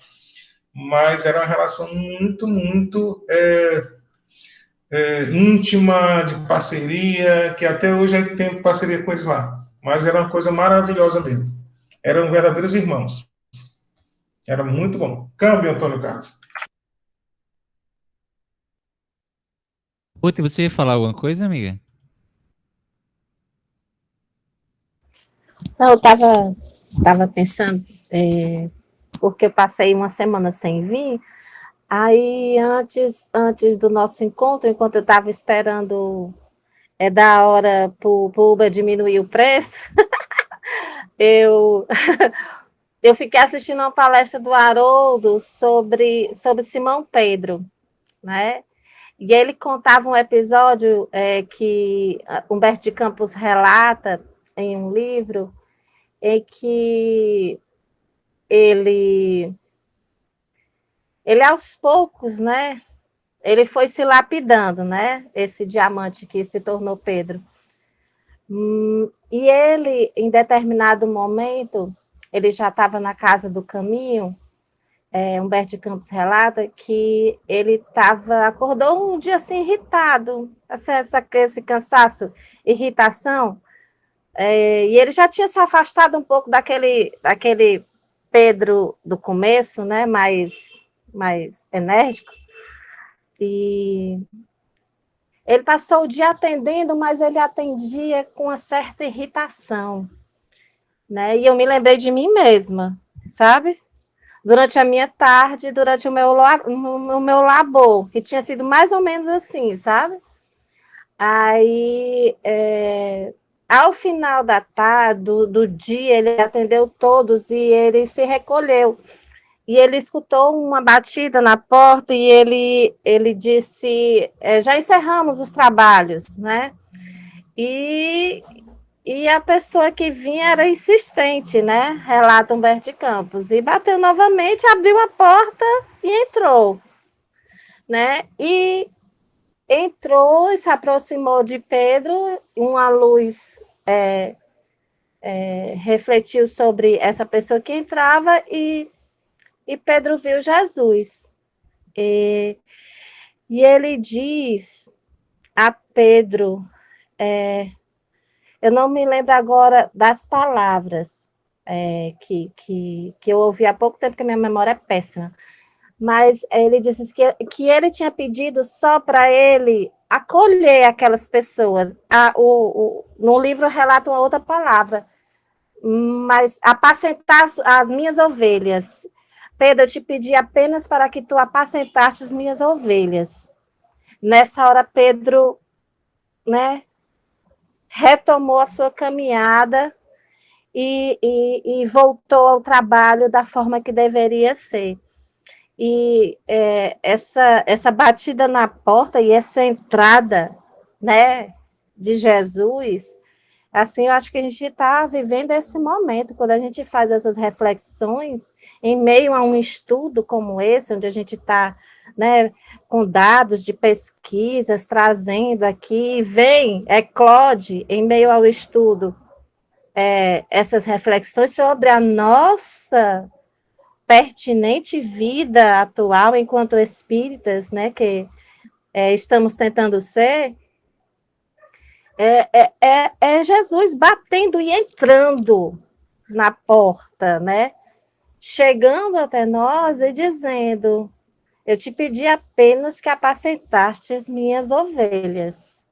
mas era uma relação muito, muito íntima, de parceria, que até hoje a gente tem parceria com eles lá. Mas era uma coisa maravilhosa mesmo. Eram verdadeiros irmãos. Era muito bom. Câmbio, Antônio Carlos. Ruth, você ia falar alguma coisa, amiga? Não, eu tava pensando, porque eu passei uma semana sem vir, aí antes do nosso encontro, enquanto eu estava esperando da hora para o Uber diminuir o preço, eu, eu fiquei assistindo uma palestra do Haroldo sobre Simão Pedro, né? E ele contava um episódio que Humberto de Campos relata em um livro, em que ele aos poucos, né? Ele foi se lapidando, né? Esse diamante que se tornou Pedro. E ele, em determinado momento, ele já estava na casa do caminho. Humberto de Campos relata que ele acordou um dia assim irritado, esse cansaço, irritação, e ele já tinha se afastado um pouco daquele Pedro do começo, né, mais enérgico, e ele passou o dia atendendo, mas ele atendia com uma certa irritação, né, e eu me lembrei de mim mesma, sabe? Durante a minha tarde, durante o meu labor, que tinha sido mais ou menos assim, sabe? Aí, ao final da tarde, do dia, ele atendeu todos e ele se recolheu. E ele escutou uma batida na porta e ele disse, já encerramos os trabalhos, né? E a pessoa que vinha era insistente, né? Relata Humberto de Campos. E bateu novamente, abriu a porta e entrou, né? E entrou e se aproximou de Pedro, uma luz refletiu sobre essa pessoa que entrava e Pedro viu Jesus. E ele diz a Pedro... eu não me lembro agora das palavras que eu ouvi há pouco tempo, porque minha memória é péssima, mas ele disse que ele tinha pedido só para ele acolher aquelas pessoas. No livro relata uma outra palavra, mas apacentar as minhas ovelhas. Pedro, eu te pedi apenas para que tu apacentaste as minhas ovelhas. Nessa hora, Pedro, né, retomou a sua caminhada e voltou ao trabalho da forma que deveria ser. E essa batida na porta e essa entrada, né, de Jesus, assim, eu acho que a gente está vivendo esse momento, quando a gente faz essas reflexões, em meio a um estudo como esse, onde a gente está, né, com dados de pesquisas, trazendo aqui, eclode, em meio ao estudo, essas reflexões sobre a nossa pertinente vida atual enquanto espíritas, né, que estamos tentando ser, é Jesus batendo e entrando na porta, né? Chegando até nós e dizendo: eu te pedi apenas que apacentastes minhas ovelhas,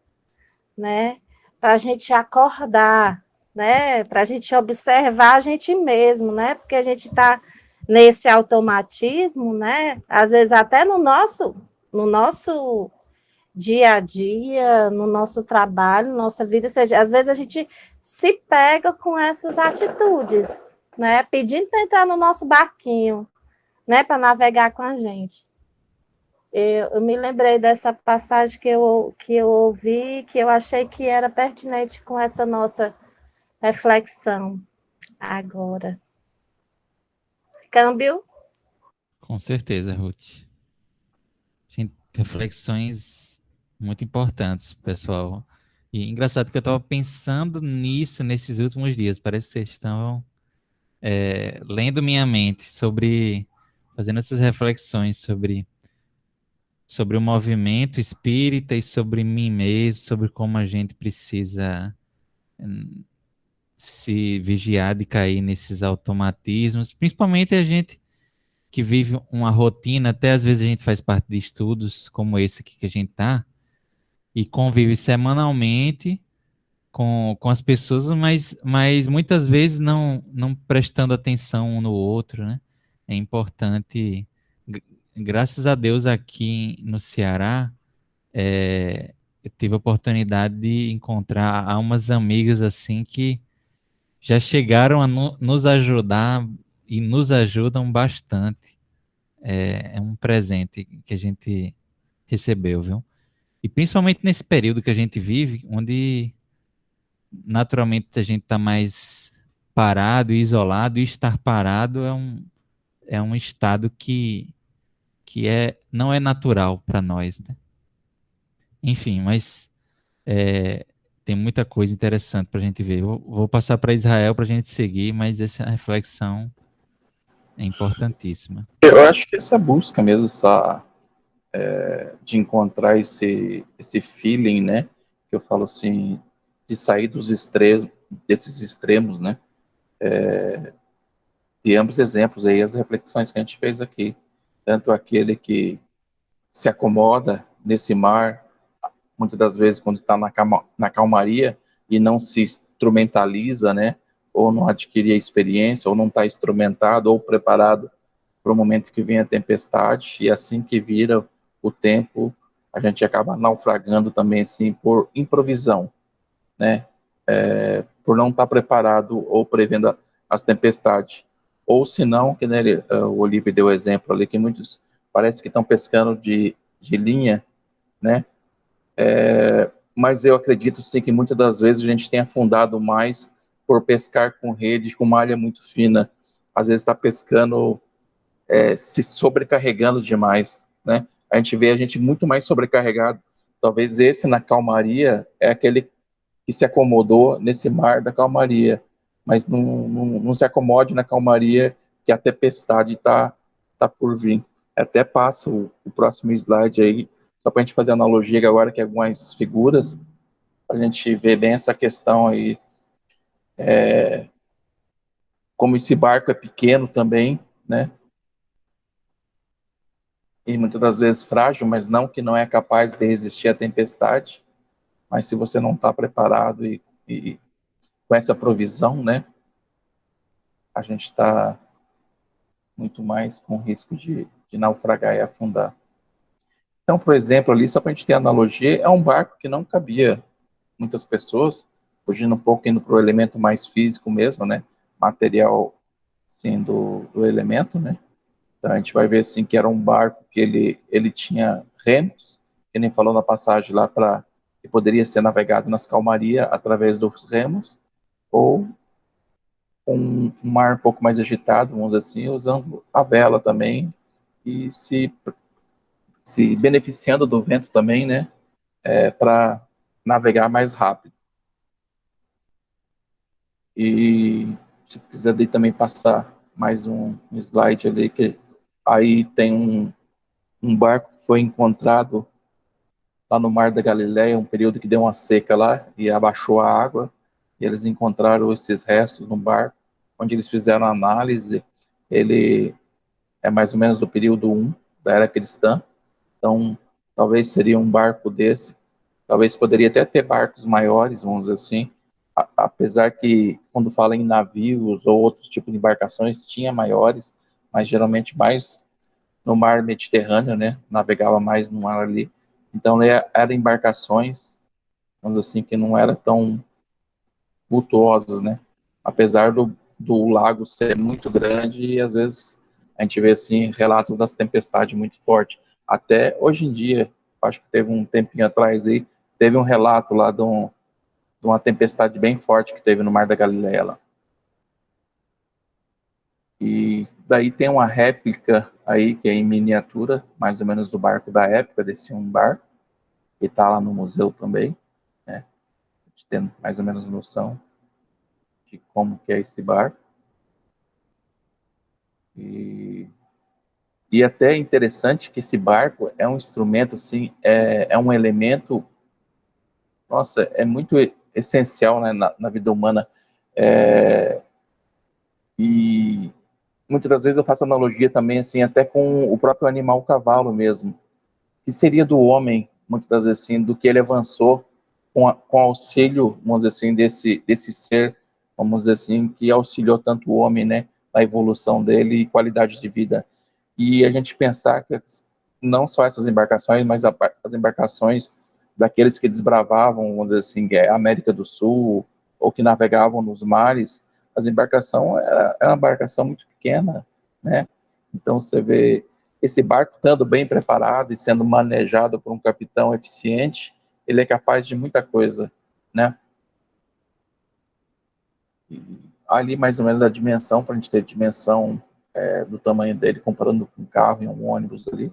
né? Para a gente acordar, né? Para a gente observar a gente mesmo, né? Porque a gente está nesse automatismo, né? Às vezes até no nosso dia a dia, no nosso trabalho, nossa vida, seja, às vezes a gente se pega com essas atitudes, né? Pedindo para entrar no nosso barquinho, né? Para navegar com a gente. Eu me lembrei dessa passagem que eu ouvi, que eu achei que era pertinente com essa nossa reflexão agora. Câmbio? Com certeza, Ruth. Reflexões muito importantes, pessoal. E engraçado que eu estava pensando nisso nesses últimos dias. Parece que vocês estão lendo minha mente fazendo essas reflexões sobre o movimento espírita e sobre mim mesmo, sobre como a gente precisa se vigiar de cair nesses automatismos, principalmente a gente que vive uma rotina, até às vezes a gente faz parte de estudos como esse aqui que a gente está, e convive semanalmente com as pessoas, mas muitas vezes não prestando atenção um no outro, né? É importante, graças a Deus aqui no Ceará, eu tive a oportunidade de encontrar umas amigas assim que já chegaram a nos ajudar e nos ajudam bastante. É um presente que a gente recebeu, viu? E principalmente nesse período que a gente vive, onde naturalmente a gente está mais parado e isolado, e estar parado é um estado que não é natural para nós, né? Enfim, mas tem muita coisa interessante para a gente ver. Vou passar para Israel para a gente seguir, mas essa reflexão é importantíssima. Eu acho que essa busca mesmo, de encontrar esse feeling, né? Que eu falo assim, de sair desses extremos, né? De ambos exemplos aí, as reflexões que a gente fez aqui. Tanto aquele que se acomoda nesse mar, muitas das vezes quando está na calmaria e não se instrumentaliza, né? Ou não adquire a experiência, ou não está instrumentado ou preparado para o momento que vem a tempestade, e assim que vira o tempo, a gente acaba naufragando também, assim, por improvisão, né? Por não estar preparado ou prevendo as tempestades. Ou se não, que né, o Olívio deu o exemplo ali, que muitos parece que estão pescando de linha, né? Mas eu acredito sim que muitas das vezes a gente tem afundado mais por pescar com rede, com malha muito fina. Às vezes está pescando, se sobrecarregando demais, né? A gente vê a gente muito mais sobrecarregado. Talvez esse na calmaria é aquele que se acomodou nesse mar da calmaria, mas não se acomode na calmaria que a tempestade tá por vir. Até passa o próximo slide aí, só para a gente fazer analogia agora que algumas figuras, a gente vê bem essa questão aí, como esse barco é pequeno também, né? E muitas das vezes frágil, mas não que não é capaz de resistir à tempestade, mas se você não está preparado e com essa provisão, né? A gente está muito mais com risco de naufragar e afundar. Então, por exemplo, ali, só para a gente ter analogia, é um barco que não cabia muitas pessoas, fugindo um pouco, indo para o elemento mais físico mesmo, né? Material, assim, do elemento, né? Então, a gente vai ver, assim, que era um barco que ele tinha remos, que nem falou na passagem lá, que poderia ser navegado nas calmarias através dos remos, ou um mar um pouco mais agitado, vamos dizer assim, usando a vela também, e se beneficiando do vento também, né, para navegar mais rápido. E se quiser daí também passar mais um slide ali, que aí tem um barco que foi encontrado lá no Mar da Galileia, um período que deu uma seca lá e abaixou a água, e eles encontraram esses restos no barco, onde eles fizeram a análise. Ele é mais ou menos do período 1 da era cristã, então talvez seria um barco desse, talvez poderia até ter barcos maiores, vamos dizer assim, apesar que quando fala em navios ou outros tipos de embarcações, tinha maiores, mas geralmente mais no mar Mediterrâneo, né, navegava mais no mar ali, então eram embarcações, vamos dizer assim, que não eram tão vultuosas, né, apesar do lago ser muito grande e às vezes a gente vê assim relatos das tempestades muito fortes. Até hoje em dia, acho que teve um tempinho atrás aí, teve um relato lá de uma tempestade bem forte que teve no Mar da Galileia lá. E daí tem uma réplica aí que é em miniatura, mais ou menos do barco da época, desse um barco, que está lá no museu também, né? A gente tem mais ou menos noção de como que é esse barco. E até é interessante que esse barco é um instrumento, assim, é um elemento, nossa, é muito essencial, né, na vida humana. E muitas das vezes eu faço analogia também, assim, até com o próprio animal, o cavalo mesmo, que seria do homem, muitas das vezes, assim, do que ele avançou com auxílio, vamos dizer assim, desse ser, vamos dizer assim, que auxiliou tanto o homem, né, na evolução dele e qualidade de vida. E a gente pensar que não só essas embarcações, mas as embarcações daqueles que desbravavam, vamos dizer assim, a América do Sul, ou que navegavam nos mares, as embarcações era uma embarcação muito pequena, né? Então você vê esse barco estando bem preparado e sendo manejado por um capitão eficiente, ele é capaz de muita coisa, né? E ali mais ou menos a dimensão, para a gente ter dimensão do tamanho dele, comparando com um carro e um ônibus ali,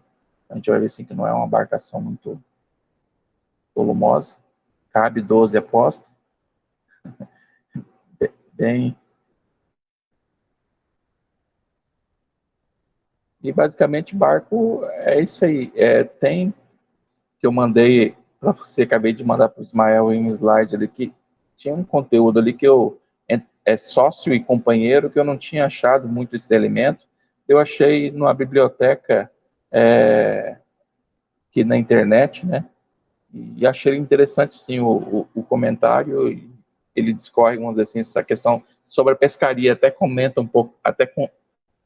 a gente vai ver assim que não é uma embarcação muito volumosa, cabe 12 apóstolos, bem. E basicamente barco é isso aí. Tem que eu mandei para você, acabei de mandar para o Ismael em um slide ali, que tinha um conteúdo ali que é sócio e companheiro, que eu não tinha achado muito esse elemento. Eu achei numa biblioteca que na internet, né? E achei interessante, sim, o comentário. Ele discorre, vamos dizer assim, essa questão sobre a pescaria, até comenta um pouco, até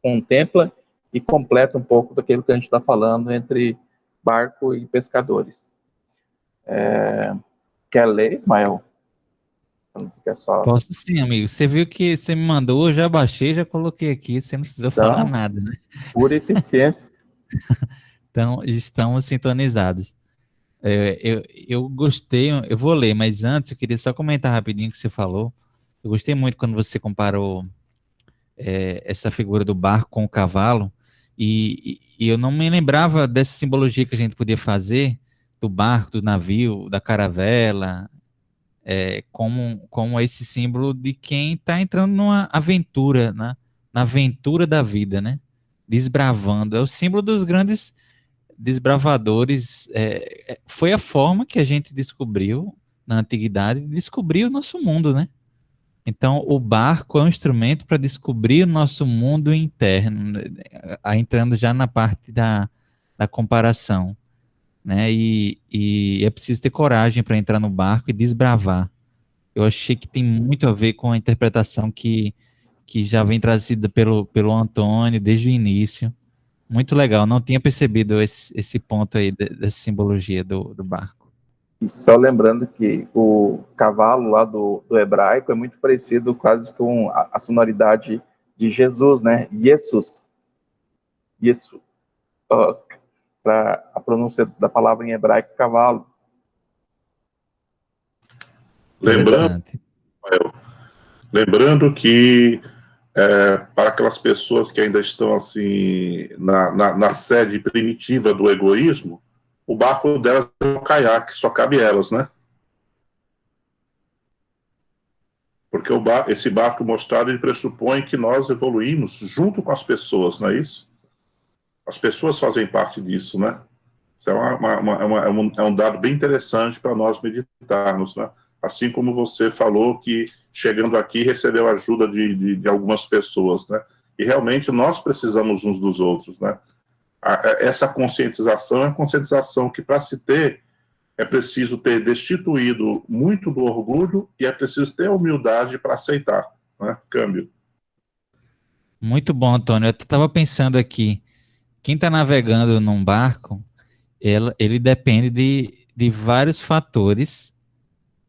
contempla e completa um pouco daquilo que a gente está falando entre barco e pescadores. Quer ler, Ismael? Fica só... Posso sim, amigo. Você viu que você me mandou, eu já baixei, já coloquei aqui, você não precisou falar nada, né? Pura eficiência. Então, estamos sintonizados. Eu gostei, eu vou ler, mas antes eu queria só comentar rapidinho o que você falou. Eu gostei muito quando você comparou essa figura do barco com o cavalo, e eu não me lembrava dessa simbologia que a gente podia fazer do barco, do navio, da caravela, como esse símbolo de quem está entrando numa aventura, na aventura da vida, né? Desbravando. É o símbolo dos grandes desbravadores. Foi a forma que a gente descobriu na antiguidade de descobrir o nosso mundo, né? Então, o barco é um instrumento para descobrir o nosso mundo interno, né? Entrando já na parte da comparação, né? E é preciso ter coragem para entrar no barco e desbravar. Eu achei que tem muito a ver com a interpretação que já vem trazida pelo Antônio desde o início. Muito legal, não tinha percebido esse ponto aí dessa simbologia do barco. E só lembrando que o cavalo lá do hebraico é muito parecido quase com a sonoridade de Jesus, né? Jesus. Isso. Para a pronúncia da palavra em hebraico, cavalo. Lembrando que para aquelas pessoas que ainda estão assim na sede primitiva do egoísmo, o barco delas é um caiaque, só cabe elas, né? Porque esse barco mostrado, ele pressupõe que nós evoluímos junto com as pessoas, não é isso? As pessoas fazem parte disso, né? Isso é um dado bem interessante para nós meditarmos, né? Assim como você falou que, chegando aqui, recebeu ajuda de algumas pessoas, né? E realmente nós precisamos uns dos outros, né? Essa conscientização é uma conscientização que, para se ter, é preciso ter destituído muito do orgulho e é preciso ter humildade para aceitar, né? Câmbio. Muito bom, Antônio. Eu estava pensando aqui, quem está navegando num barco, ele depende de vários fatores.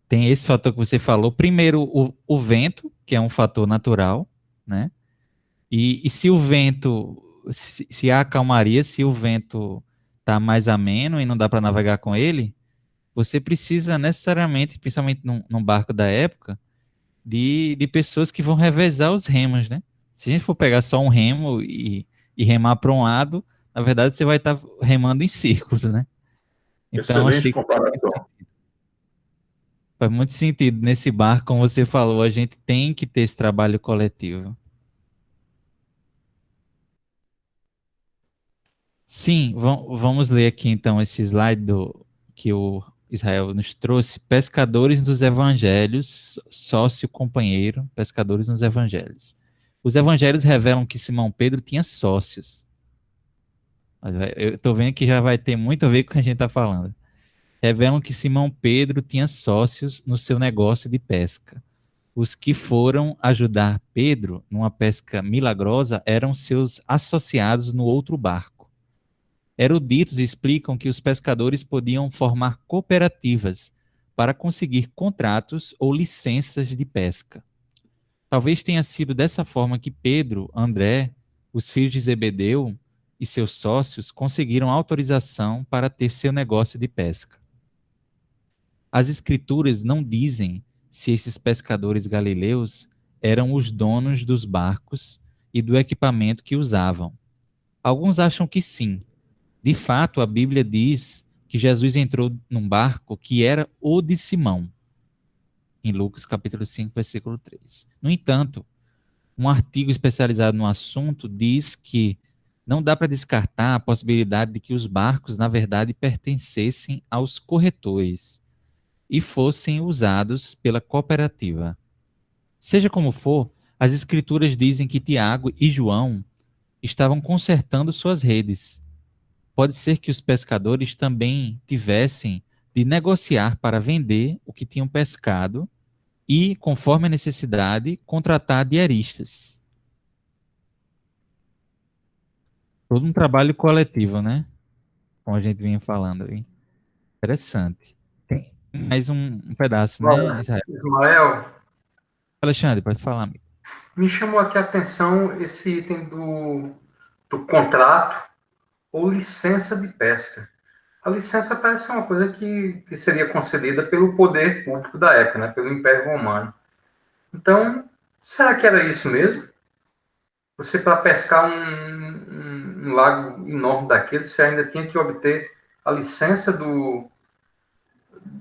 Tem esse fator que você falou. Primeiro, o vento, que é um fator natural, né? E se o vento, se há calmaria, se o vento está mais ameno e não dá para navegar com ele, você precisa necessariamente, principalmente num barco da época, de pessoas que vão revezar os remos, né? Se a gente for pegar só um remo e remar para um lado, na verdade você vai estar remando em círculos, né? Então, Excelente achei que comparação. faz muito sentido nesse barco, como você falou, a gente tem que ter esse trabalho coletivo. Sim, vamos ler aqui então esse slide que o Israel nos trouxe. Pescadores nos evangelhos, sócio companheiro, pescadores nos evangelhos. Os evangelhos revelam que Simão Pedro tinha sócios. Eu estou vendo que já vai ter muito a ver com o que a gente está falando. Revelam que Simão Pedro tinha sócios no seu negócio de pesca. Os que foram ajudar Pedro numa pesca milagrosa eram seus associados no outro barco. Eruditos explicam que os pescadores podiam formar cooperativas para conseguir contratos ou licenças de pesca. Talvez tenha sido dessa forma que Pedro, André, os filhos de Zebedeu e seus sócios conseguiram autorização para ter seu negócio de pesca. As escrituras não dizem se esses pescadores galileus eram os donos dos barcos e do equipamento que usavam. Alguns acham que sim. De fato, a Bíblia diz que Jesus entrou num barco que era o de Simão, em Lucas capítulo 5, versículo 3. No entanto, um artigo especializado no assunto diz que não dá para descartar a possibilidade de que os barcos, na verdade, pertencessem aos corretores e fossem usados pela cooperativa. Seja como for, as escrituras dizem que Tiago e João estavam consertando suas redes. Pode ser que os pescadores também tivessem de negociar para vender o que tinham pescado e, conforme a necessidade, contratar diaristas. Todo um trabalho coletivo, né? Como a gente vinha falando aí. Interessante. Tem mais um pedaço, né, Israel? Ismael, Alexandre, pode falar, amigo. me chamou aqui a atenção esse item do contrato ou licença de pesca. A licença parece ser uma coisa que seria concedida pelo poder público da época, né, pelo Império Romano. Então, será que era isso mesmo? Você, para pescar um lago enorme daquele, você ainda tinha que obter a licença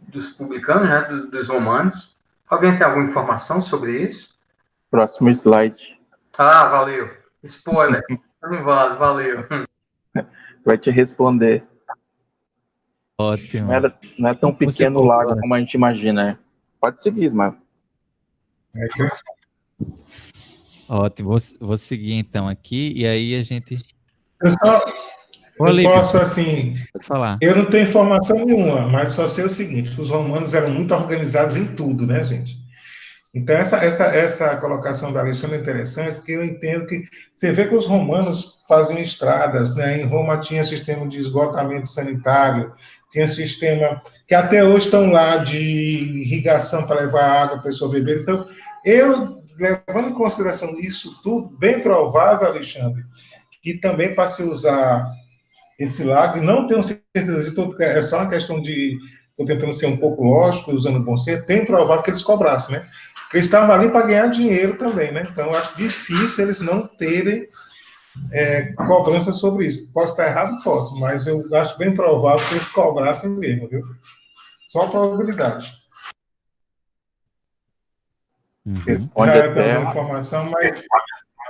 dos publicanos, né, dos romanos. Alguém tem alguma informação sobre isso? Próximo slide. Ah, valeu. Spoiler. Não vale, valeu. Vai te responder. Ótimo. Não é tão pequeno o lago como a gente imagina. Pode seguir, Ismael. Ótimo. Vou seguir então aqui e aí a gente... Eu posso, assim, pode falar. Eu não tenho informação nenhuma, mas só sei o seguinte, os romanos eram muito organizados em tudo, né, gente? Então, essa colocação da Alexandre é interessante, porque eu entendo que você vê que os romanos faziam estradas, né? Em Roma tinha sistema de esgotamento sanitário, tinha sistema que até hoje estão lá de irrigação para levar água para a pessoa beber. Então, eu, levando em consideração isso tudo, bem provável, Alexandre, que também para se usar esse lago, e não tenho certeza de tudo, é só uma questão de, estou tentando ser um pouco lógico, usando bom senso, tem provável que eles cobrassem, né? Porque eles estavam ali para ganhar dinheiro também, né? Então, eu acho difícil eles não terem cobrança sobre isso. Posso estar errado? Posso, mas eu acho bem provável que eles cobrassem mesmo, viu? Só probabilidade. Responde Já tem até, alguma informação, mas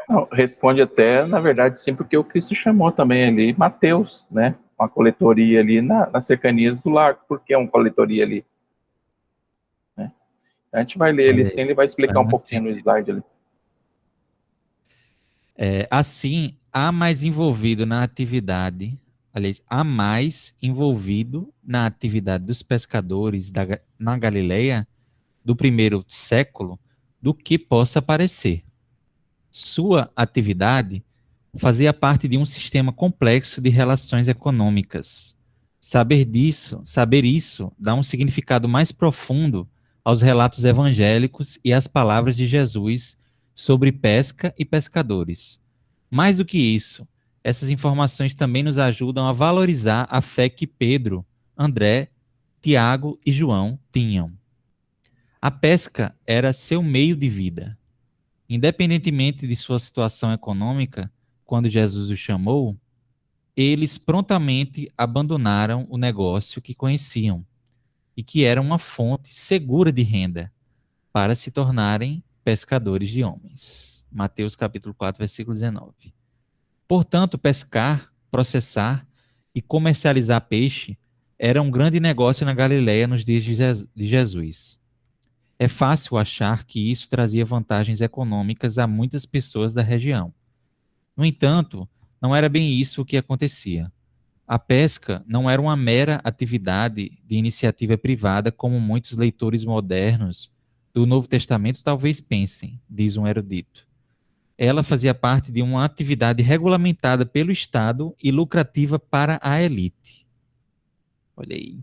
não, responde até, na verdade, sim, porque o Cristo chamou também ali Mateus, né? Uma coletoria ali nas cercanias do lago, porque é uma coletoria ali, né? A gente vai ler ele Olha sim, aí. ele vai explicar um Faz muito pouquinho no sentido. slide ali. Assim, há mais envolvido na atividade, aliás, há mais envolvido na atividade dos pescadores na Galileia do primeiro século do que possa parecer. Sua atividade fazia parte de um sistema complexo de relações econômicas. Saber isso, dá um significado mais profundo aos relatos evangélicos e às palavras de Jesus sobre pesca e pescadores. Mais do que isso, essas informações também nos ajudam a valorizar a fé que Pedro, André, Tiago e João tinham. A pesca era seu meio de vida. Independentemente de sua situação econômica, quando Jesus os chamou, eles prontamente abandonaram o negócio que conheciam e que era uma fonte segura de renda para se tornarem pescadores de homens. Mateus capítulo 4, versículo 19. Portanto, pescar, processar e comercializar peixe era um grande negócio na Galileia nos dias de Jesus. É fácil achar que isso trazia vantagens econômicas a muitas pessoas da região. No entanto, não era bem isso o que acontecia. A pesca não era uma mera atividade de iniciativa privada, como muitos leitores modernos do Novo Testamento talvez pensem, diz um erudito. Ela fazia parte de uma atividade regulamentada pelo Estado e lucrativa para a elite. Olha aí.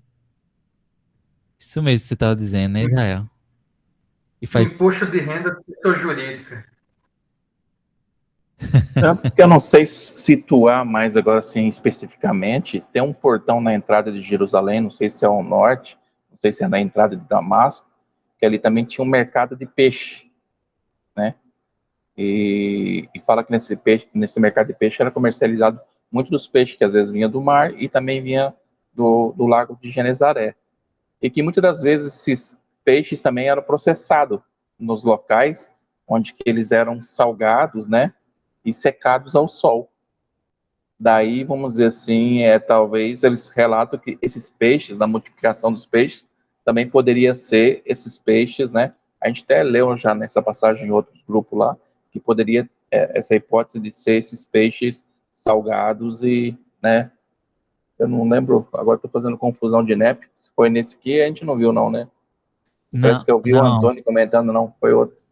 Isso mesmo que você estava dizendo, né, Israel? E faz. Imposto de renda da pessoa jurídica. Porque eu não sei situar mais agora assim especificamente, tem um portão na entrada de Jerusalém, não sei se é ao norte, não sei se é na entrada de Damasco, que ali também tinha um mercado de peixe, né? E fala que nesse mercado de peixe era comercializado muito dos peixes que às vezes vinha do mar e também vinha do lago de Genezaré. E que muitas das vezes esses peixes também eram processados nos locais onde que eles eram salgados, né? E secados ao sol. Daí, vamos dizer assim, talvez eles relatam que esses peixes, da multiplicação dos peixes, também poderia ser esses peixes, né? A gente até leu já nessa passagem em outros grupos lá, que poderia, essa hipótese de ser esses peixes salgados e, né? Eu não lembro, agora estou fazendo confusão de NEP, se foi nesse aqui, a gente não viu não, né? Parece Não, que eu vi o não. Antônio comentando, não, foi outro.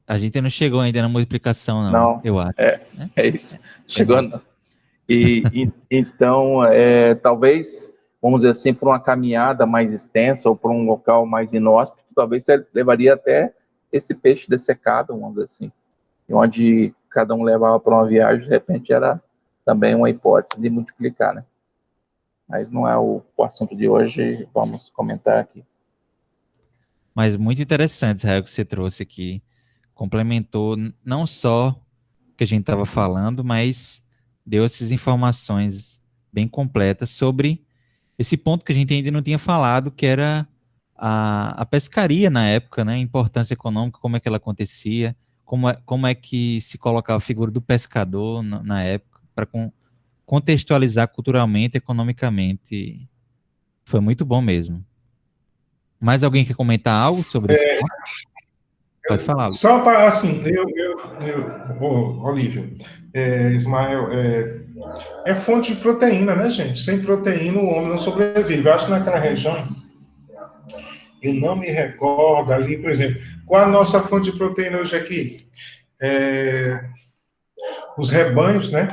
A gente não chegou ainda na multiplicação, não, Não, eu acho. é, Né? é isso. Foi Chegando. outro. Então, talvez, vamos dizer assim, por uma caminhada mais extensa ou por um local mais inóspito, talvez você levaria até esse peixe dessecado, vamos dizer assim, e onde cada um levava para uma viagem, de repente era também uma hipótese de multiplicar, né? Mas não é o assunto de hoje, vamos comentar aqui. Mas muito interessante, Israel, que você trouxe aqui. Complementou não só o que a gente estava falando, mas deu essas informações bem completas sobre esse ponto que a gente ainda não tinha falado, que era a pescaria na época, né? A importância econômica, como é que ela acontecia, como é que se colocava a figura do pescador na época, para contextualizar culturalmente, economicamente. Foi muito bom mesmo. Mais alguém quer comentar algo sobre esse ponto? Pode falar, Lu. só para, assim, Olívio, Ismael, é fonte de proteína, né, gente? Sem proteína o homem não sobrevive. Eu acho que naquela região, eu não me recordo ali, por exemplo, qual a nossa fonte de proteína hoje aqui? Os rebanhos, né?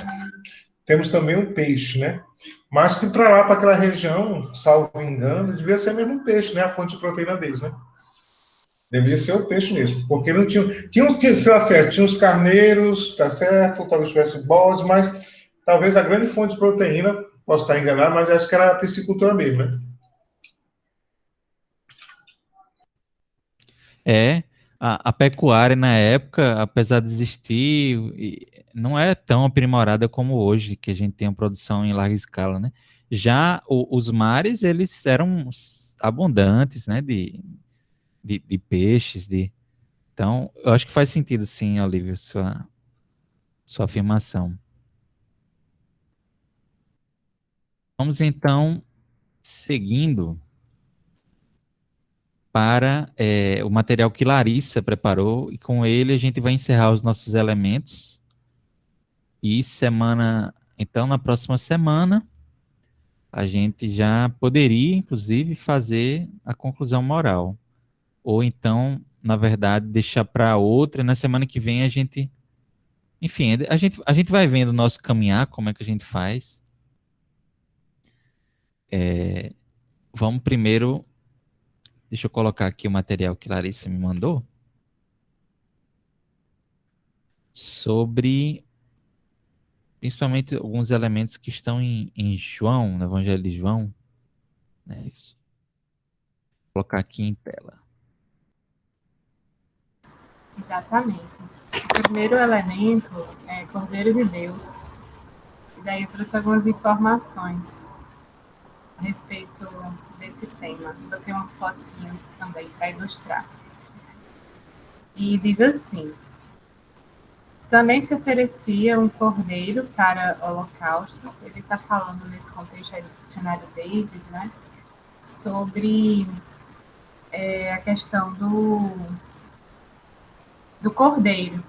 Temos também o peixe, né? Mas que para lá, para aquela região, salvo engano, devia ser mesmo o peixe, né? A fonte de proteína deles, né? Deveria ser o peixe mesmo, porque não tá certo, tinha os carneiros, tá certo, talvez tivesse bodes, mas talvez a grande fonte de proteína, posso estar enganado, mas acho que era a piscicultura mesmo, né? É, a pecuária na época, apesar de existir, não é tão aprimorada como hoje, que a gente tem uma produção em larga escala, né? Já os mares, eles eram abundantes, né? de peixes, Então, eu acho que faz sentido, sim, Olívio, sua afirmação. Vamos, então, seguindo para o material que Larissa preparou, e com ele a gente vai encerrar os nossos elementos. E então, na próxima semana, a gente já poderia, inclusive, fazer a conclusão moral. Ou então, na verdade, deixar para outra, na semana que vem a gente. Enfim, a gente vai vendo o nosso caminhar, como é que a gente faz. Vamos primeiro. Deixa eu colocar aqui o material que Larissa me mandou. Sobre. Principalmente alguns elementos que estão em João, no Evangelho de João. Né, isso. Vou colocar aqui em tela. Exatamente. O primeiro elemento é Cordeiro de Deus. E daí eu trouxe algumas informações a respeito desse tema. Eu tenho uma fotinha também para ilustrar. E diz assim: também se oferecia um cordeiro para holocausto. Ele está falando nesse contexto aí do dicionário Davis, né? Sobre a questão do cordeiro.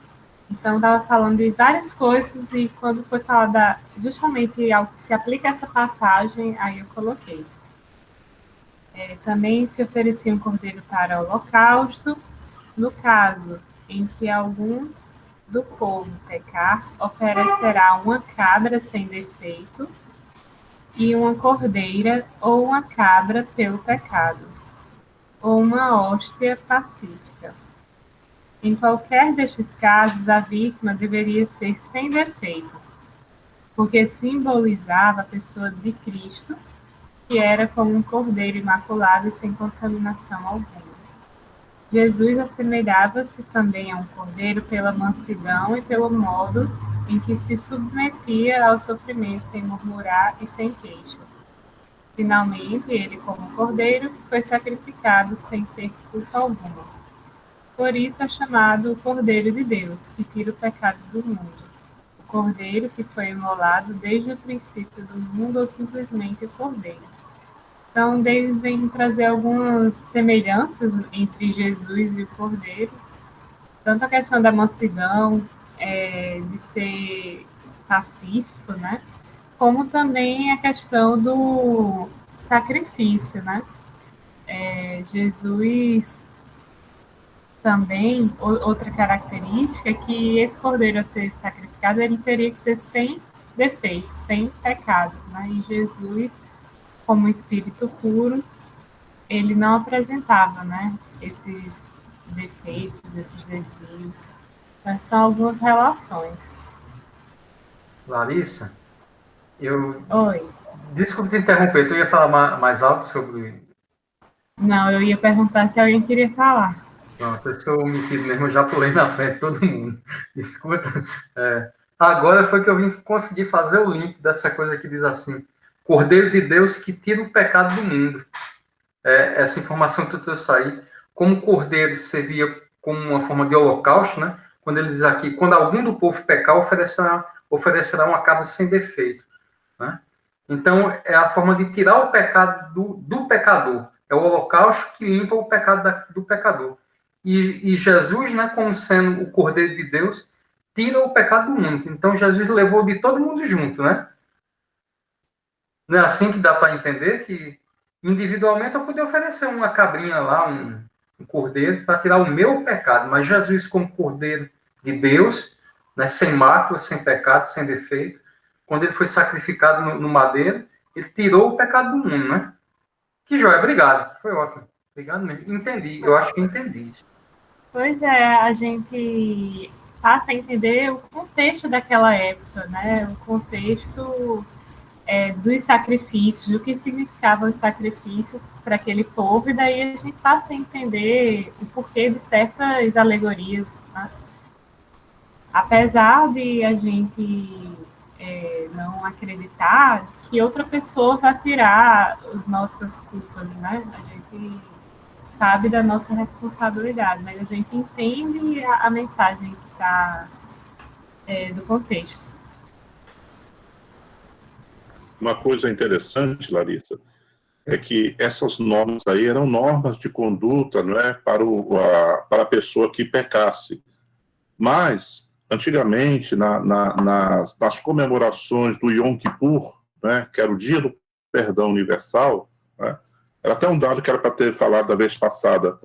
Então, estava falando de várias coisas e quando foi falar justamente ao que se aplica essa passagem, aí eu coloquei. Também se oferecia um cordeiro para o holocausto, no caso em que algum do povo pecar, oferecerá uma cabra sem defeito e uma cordeira ou uma cabra pelo pecado, ou uma hóstia pacífica. Em qualquer destes casos, a vítima deveria ser sem defeito, porque simbolizava a pessoa de Cristo, que era como um cordeiro imaculado e sem contaminação alguma. Jesus assemelhava-se também a um cordeiro pela mansidão e pelo modo em que se submetia ao sofrimento sem murmurar e sem queixas. Finalmente, ele, como cordeiro, foi sacrificado sem ter culpa alguma. Por isso é chamado o Cordeiro de Deus, que tira o pecado do mundo. O Cordeiro que foi imolado desde o princípio do mundo, ou simplesmente o Cordeiro. Então, Davis vem trazer algumas semelhanças entre Jesus e o Cordeiro, tanto a questão da mansidão, de ser pacífico, né? Como também a questão do sacrifício, né? Jesus também, outra característica é que esse cordeiro a ser sacrificado, ele teria que ser sem defeitos, sem pecado, né? E Jesus, como espírito puro, ele não apresentava, né, esses defeitos, esses desvios. Mas são algumas relações. Larissa, Oi. Desculpe te interromper, tu ia falar mais alto sobre... Não, eu ia perguntar se alguém queria falar. Pronto, eu sou metido mesmo, eu já pulei na frente de todo mundo. Escuta, agora foi que eu vim conseguir fazer o link dessa coisa que diz assim: Cordeiro de Deus que tira o pecado do mundo. Essa informação que tu trouxe aí, como o cordeiro servia como uma forma de holocausto, né? Quando ele diz aqui, quando algum do povo pecar, oferecerá uma cabra sem defeito, né? Então, é a forma de tirar o pecado do pecador. É o holocausto que limpa o pecado do pecador. E Jesus, né, como sendo o Cordeiro de Deus, tira o pecado do mundo. Então, Jesus levou de todo mundo junto, né? Não é assim que dá para entender que individualmente eu podia oferecer uma cabrinha lá, um cordeiro, para tirar o meu pecado, mas Jesus, como Cordeiro de Deus, né, sem mácula, sem pecado, sem defeito, quando ele foi sacrificado no madeiro, ele tirou o pecado do mundo, né? Que joia, obrigado. Foi ótimo. Obrigado mesmo. Entendi, eu acho que entendi isso. Pois é, a gente passa a entender o contexto daquela época, né? O contexto dos sacrifícios, do que significavam os sacrifícios para aquele povo, e daí a gente passa a entender o porquê de certas alegorias, né? Apesar de a gente não acreditar que outra pessoa vai tirar as nossas culpas, né? A gente sabe da nossa responsabilidade, mas a gente entende a mensagem que está do contexto. Uma coisa interessante, Larissa, é que essas normas aí eram normas de conduta, não é, para a pessoa que pecasse. Mas, antigamente, nas comemorações do Yom Kippur, né, que era o dia do perdão universal, né, era até um dado que era para ter falado da vez passada,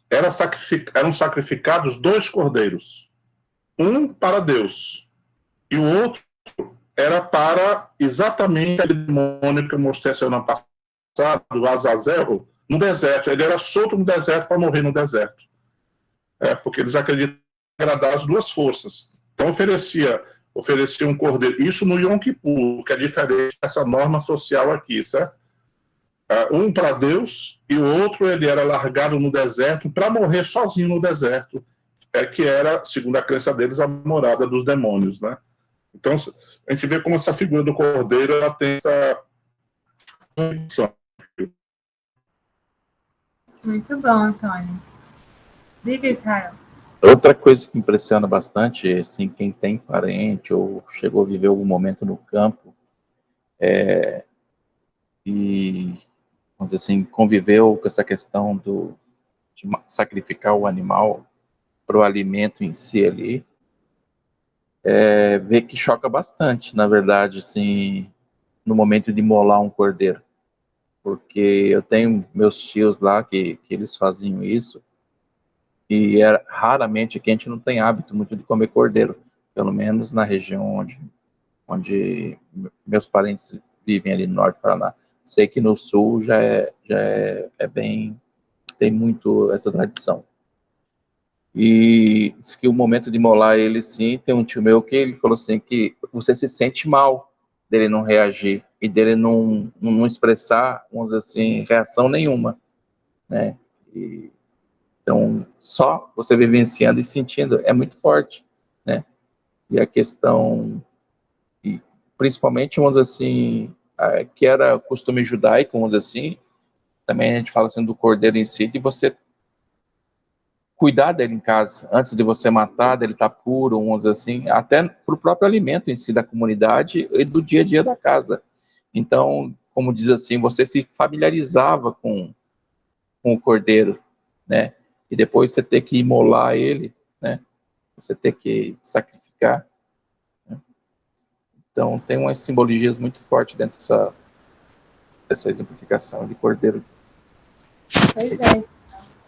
eram sacrificados 2 cordeiros, um para Deus e o outro era para exatamente aquele demônio que eu mostrei semana passada, o Azazel, no deserto. Ele era solto no deserto para morrer no deserto. Porque eles acreditam em agradar as 2 forças. Então oferecia um cordeiro. Isso no Yom Kippur, que é diferente dessa norma social aqui, certo? Um para Deus e o outro ele era largado no deserto para morrer sozinho no deserto, que era, segundo a crença deles, a morada dos demônios, né? Então, a gente vê como essa figura do cordeiro ela tem essa função. Muito bom, Antônio. Diga, Israel. Outra coisa que impressiona bastante, assim, quem tem parente ou chegou a viver algum momento no campo, e, vamos dizer assim, conviveu com essa questão de sacrificar o animal para o alimento em si ali, vê que choca bastante, na verdade, assim, no momento de molar um cordeiro. Porque eu tenho meus tios lá que eles faziam isso, e raramente aqui a gente não tem hábito muito de comer cordeiro, pelo menos na região onde meus parentes vivem ali no norte do Paraná. Sei que no sul já é bem, tem muito essa tradição. E diz que o momento de molar ele, sim, tem um tio meu que ele falou assim, que você se sente mal dele não reagir e dele não expressar, vamos dizer assim, reação nenhuma, né? Então, só você vivenciando e sentindo é muito forte, né? E a questão, e principalmente, vamos dizer assim, que era costume judaico, vamos dizer assim, também a gente fala assim do cordeiro em si, de você cuidar dele em casa, antes de você matar, dele estar puro, vamos dizer assim, até para o próprio alimento em si da comunidade e do dia a dia da casa. Então, como diz assim, você se familiarizava com o cordeiro, né? E depois você ter que imolar ele, né? Você ter que sacrificar. Né? Então, tem umas simbologias muito fortes dentro dessa exemplificação de cordeiro. Pois é.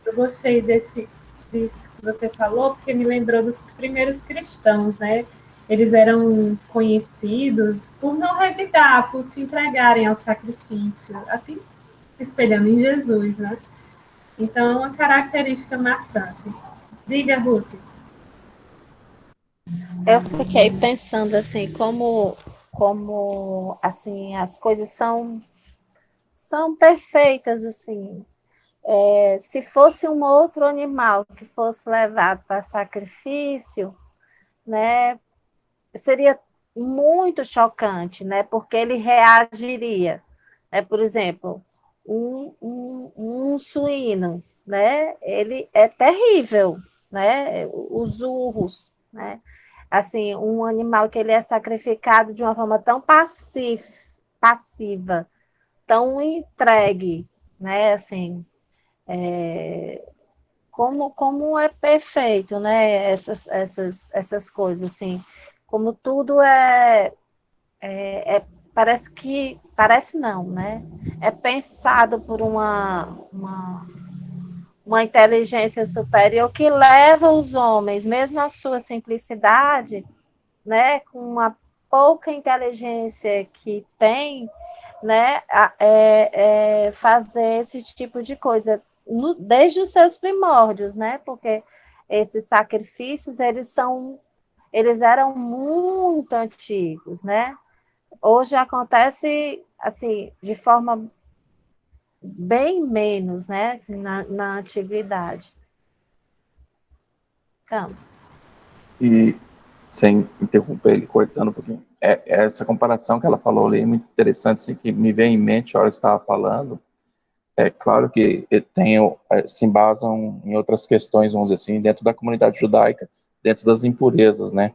Eu gostei disso que você falou, porque me lembrou dos primeiros cristãos, né? Eles eram conhecidos por não revidar, por se entregarem ao sacrifício, assim, espelhando em Jesus, né? Então, é uma característica marcante. Diga, Ruth. Eu fiquei pensando assim, como assim, as coisas são perfeitas, assim. Se fosse um outro animal que fosse levado para sacrifício, né, seria muito chocante, né, porque ele reagiria. Por exemplo, um suíno, né, ele é terrível, né, os urros, né, assim, um animal que ele é sacrificado de uma forma tão passiva, tão entregue, né, assim, como é perfeito, né, essas coisas, assim, como tudo parece não, né, é pensado por uma inteligência superior que leva os homens, mesmo na sua simplicidade, né, com uma pouca inteligência que tem, né, fazer esse tipo de coisa desde os seus primórdios, né, porque esses sacrifícios, eles eram muito antigos, né, hoje acontece, assim, de forma bem menos, né, na antiguidade. Então. E, sem interromper ele, cortando um pouquinho, essa comparação que ela falou ali é muito interessante, assim, que me veio em mente a hora que você estava falando, É claro que se embasam em outras questões, vamos dizer assim, dentro da comunidade judaica, dentro das impurezas, né?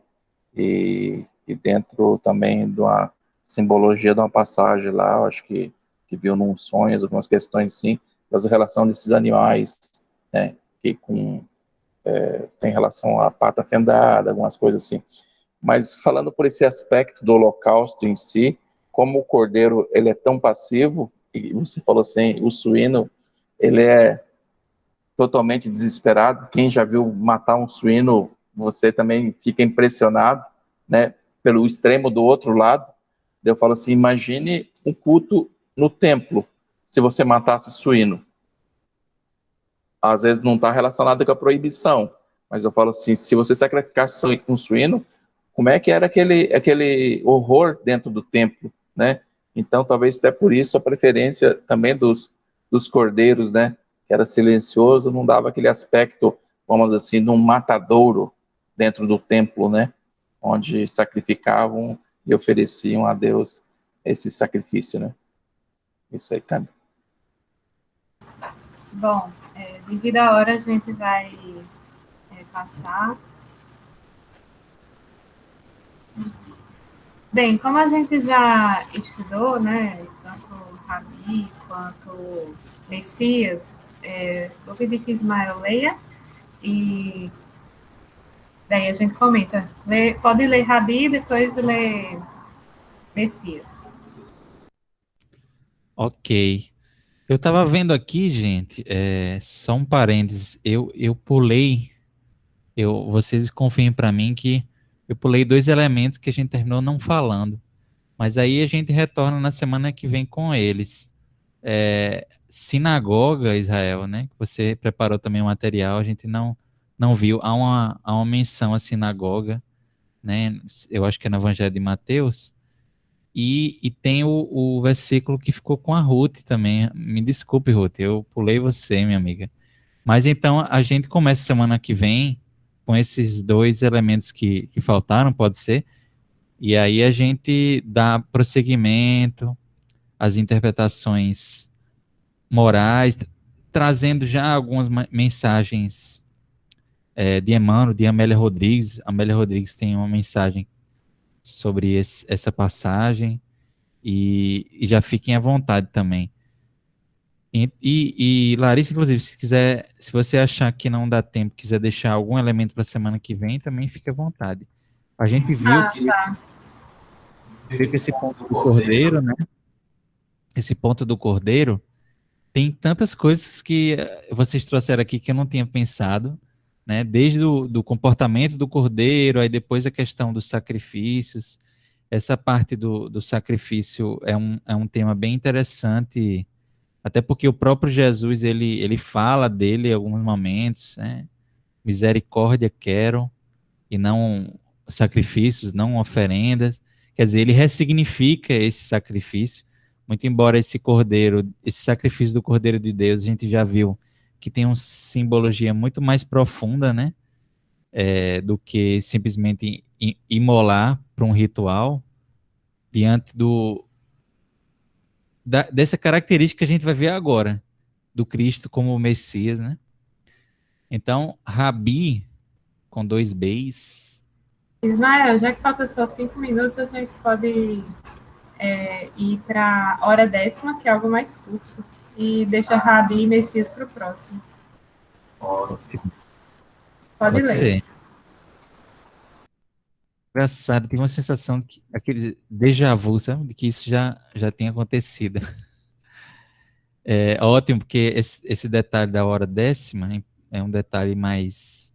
E dentro também de uma simbologia de uma passagem lá, eu acho que viu num sonho, algumas questões assim, das relação desses animais, né? Que tem relação à pata fendada, algumas coisas assim. Mas falando por esse aspecto do holocausto em si, como o cordeiro ele é tão passivo, e você falou assim, o suíno ele é totalmente desesperado. Quem já viu matar um suíno, você também fica impressionado, né, pelo extremo do outro lado. Eu falo assim, imagine um culto no templo, se você matasse suíno. Às vezes não está relacionado com a proibição, mas eu falo assim, se você sacrificasse um suíno, como é que era aquele horror dentro do templo, né? Então, talvez até por isso a preferência também dos cordeiros, né? Que era silencioso, não dava aquele aspecto, vamos dizer assim, de um matadouro dentro do templo, né? Onde sacrificavam e ofereciam a Deus esse sacrifício, né? Isso aí, cara. Bom, devido à hora, a gente vai passar. Bem, como a gente já estudou, né, tanto Rabi quanto Messias, vou pedir que Ismael leia e daí a gente comenta. Pode ler Rabi e depois ler Messias. Ok. Eu estava vendo aqui, gente, só um parênteses, eu pulei, vocês confiem para mim que eu pulei 2 elementos que a gente terminou não falando, mas aí a gente retorna na semana que vem com eles. Sinagoga, Israel, né? Que você preparou também o material, a gente não viu. Há uma menção à sinagoga, né? Eu acho que é no Evangelho de Mateus. E tem o versículo que ficou com a Ruth também. Me desculpe, Ruth, eu pulei você, minha amiga. Mas então a gente começa semana que vem com esses 2 elementos que faltaram, pode ser? E aí a gente dá prosseguimento às interpretações morais, trazendo já algumas mensagens de Emmanuel, de Amélia Rodrigues. Amélia Rodrigues tem uma mensagem sobre essa passagem e já fiquem à vontade também. E Larissa, inclusive, se quiser, se você achar que não dá tempo, quiser deixar algum elemento para a semana que vem, também fique à vontade. A gente viu que esse ponto do cordeiro, né? Esse ponto do cordeiro tem tantas coisas que vocês trouxeram aqui que eu não tinha pensado, né? Desde do comportamento do cordeiro, aí depois a questão dos sacrifícios. Essa parte do sacrifício é um tema bem interessante, até porque o próprio Jesus, ele fala dele em alguns momentos, né? Misericórdia quero, e não sacrifícios, não oferendas. Quer dizer, ele ressignifica esse sacrifício, muito embora esse cordeiro, esse sacrifício do Cordeiro de Deus, a gente já viu que tem uma simbologia muito mais profunda, né? Do que simplesmente imolar para um ritual, diante dessa característica que a gente vai ver agora, do Cristo como o Messias, né? Então, Rabi, com 2 Bs. Ismael, já que falta só 5 minutos, a gente pode ir para a hora 10ª, que é algo mais curto, e deixa Rabi e Messias para o próximo. Ótimo. Pode ler. Ser. Engraçado, tem uma sensação de que aquele déjà vu, sabe? De que isso já tem acontecido. É ótimo, porque esse detalhe da hora 10ª é um detalhe mais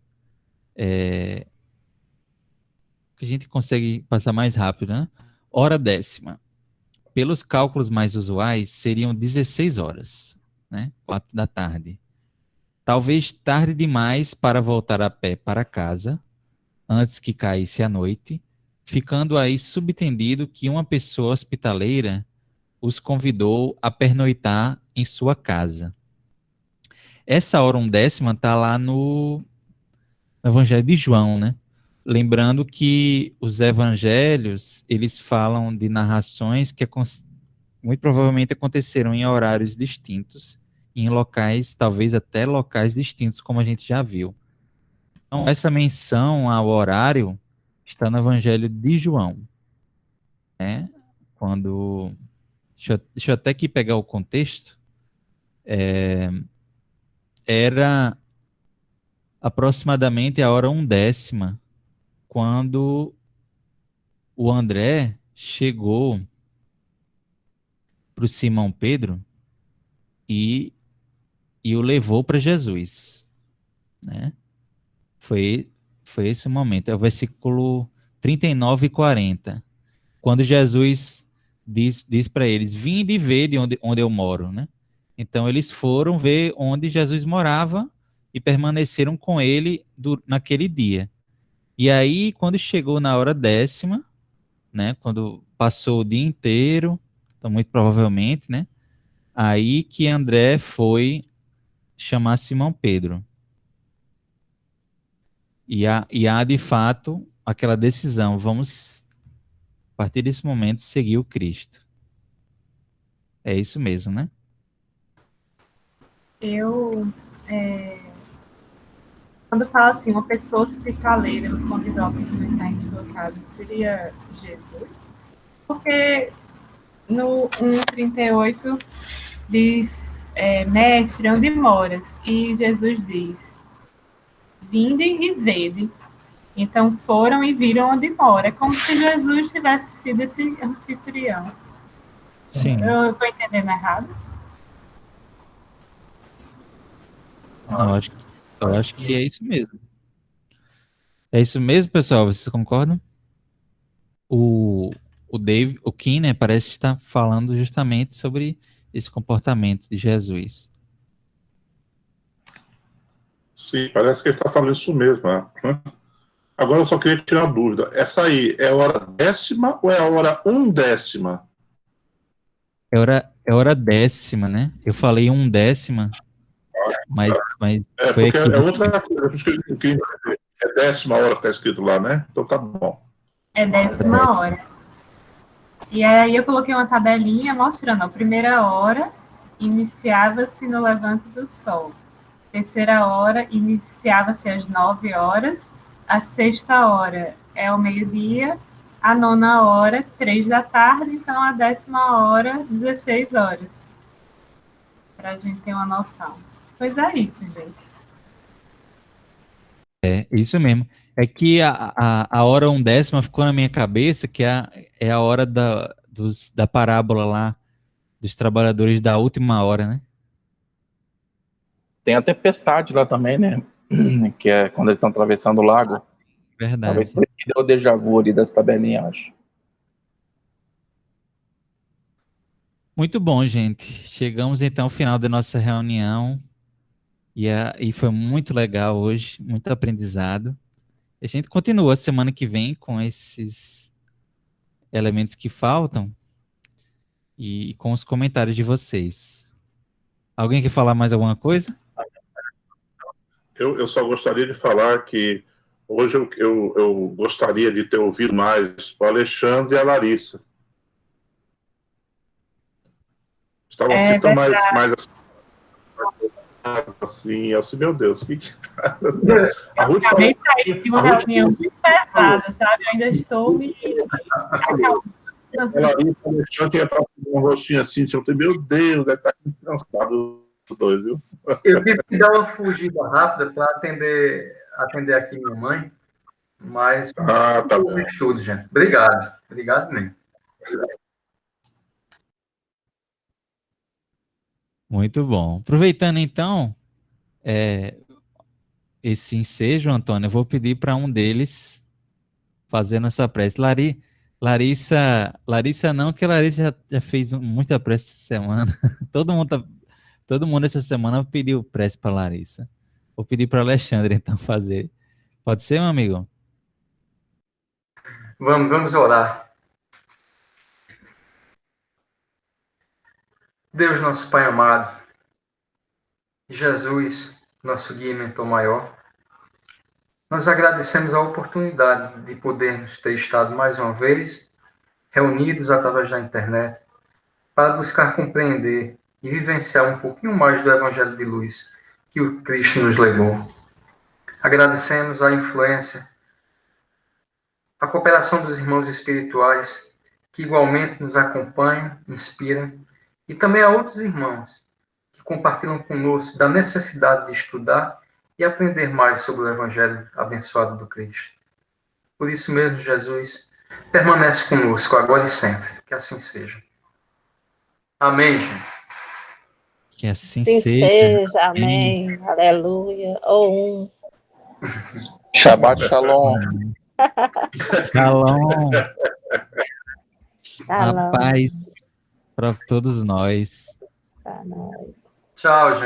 que a gente consegue passar mais rápido, né? Hora 10ª. Pelos cálculos mais usuais, seriam 16 horas, né? 4 da tarde. Talvez tarde demais para voltar a pé para casa, antes que caísse a noite, ficando aí subtendido que uma pessoa hospitaleira os convidou a pernoitar em sua casa. Essa hora 10ª está lá no Evangelho de João, né? Lembrando que os evangelhos, eles falam de narrações que muito provavelmente aconteceram em horários distintos em locais, talvez até locais distintos, como a gente já viu. Então, essa menção ao horário está no Evangelho de João, né? Quando, deixa eu até aqui pegar o contexto, era aproximadamente a hora 1 décima, quando o André chegou para o Simão Pedro e, e o levou para Jesus, né? Foi, foi esse momento, é o versículo 39 e 40, quando Jesus diz para eles, vinde e vê de onde eu moro, né? Então eles foram ver onde Jesus morava e permaneceram com ele naquele dia. E aí, quando chegou na hora 10ª, né, quando passou o dia inteiro, então muito provavelmente, né, aí que André foi chamar Simão Pedro. E há de fato aquela decisão, vamos, a partir desse momento, seguir o Cristo. É isso mesmo, né? Eu, quando fala assim, uma pessoa hospitaleira os convidou a pernoitar em sua casa, seria Jesus? Porque no 1:38 diz, mestre, onde moras? E Jesus diz, vinde e vede. Então foram e viram onde mora. É como se Jesus tivesse sido esse anfitrião. Sim. Eu estou entendendo errado? Eu acho que é isso mesmo. É isso mesmo, pessoal? Vocês concordam? O Dave, o Kim, né, parece estar falando justamente sobre esse comportamento de Jesus. Sim, parece que ele está falando isso mesmo. Né? Agora eu só queria tirar uma dúvida. Essa aí é a hora 10ª ou é a hora 1 décima? É hora 10ª, né? Eu falei 1 décima, mas foi Porque aqui. é outra coisa. Por isso que eu queria entender. É 10ª hora que está escrito lá, né? Então tá bom. É 10ª hora. E aí eu coloquei uma tabelinha mostrando, a primeira hora iniciava-se no levante do sol. Terceira hora iniciava-se às 9 horas. A sexta hora é ao meio-dia. A nona hora, 3 da tarde. Então, a 10ª hora, 16 horas. Para a gente ter uma noção. Pois é isso, gente. É isso mesmo. É que a hora 1 décima ficou na minha cabeça, que é a hora da parábola lá, dos trabalhadores da última hora, né? Tem a tempestade lá também, né? Que é quando eles estão atravessando o lago. Talvez Verdade. por isso que deu o déjà vu ali das tabelinhas, acho. Muito bom, gente. Chegamos então ao final da nossa reunião e foi muito legal hoje, muito aprendizado. A gente continua semana que vem com esses elementos que faltam e com os comentários de vocês. Alguém quer falar mais alguma coisa? Eu só gostaria de falar que hoje eu gostaria de ter ouvido mais o Alexandre e a Larissa. Estavam assim tão mais assim, eu disse, meu Deus, que a Ruth acabei de sair de uma reunião muito pesada, sabe? Eu ainda estou me a Larissa, o Alexandre entrava com um rostinho assim, eu falei, meu Deus, deve estar cansado os dois, viu? Eu tive que dar uma fugida rápida para atender aqui minha mãe, mas tá bom. Tudo, gente. Obrigado mesmo. Muito bom. Aproveitando então esse ensejo, Antônio, eu vou pedir para um deles fazer nossa prece. Larissa não, que Larissa já fez muita prece essa semana. Todo mundo essa semana pediu prece para Larissa. Vou pedir para Alexandre então fazer. Pode ser, meu amigo? Vamos orar. Deus, nosso Pai amado, Jesus, nosso guia e mentor maior, nós agradecemos a oportunidade de podermos ter estado mais uma vez reunidos através da internet para buscar compreender e vivenciar um pouquinho mais do Evangelho de luz que o Cristo nos levou. Agradecemos a influência, a cooperação dos irmãos espirituais que igualmente nos acompanham, inspiram, e também a outros irmãos que compartilham conosco da necessidade de estudar e aprender mais sobre o Evangelho abençoado do Cristo. Por isso mesmo, Jesus, permanece conosco agora e sempre. Que assim seja. Amém, gente. Que assim Sim seja. seja, amém. Aleluia. Ou um. Shabbat Shalom. Shalom. A Shalom. paz para todos nós. Pra nós. Tchau, gente.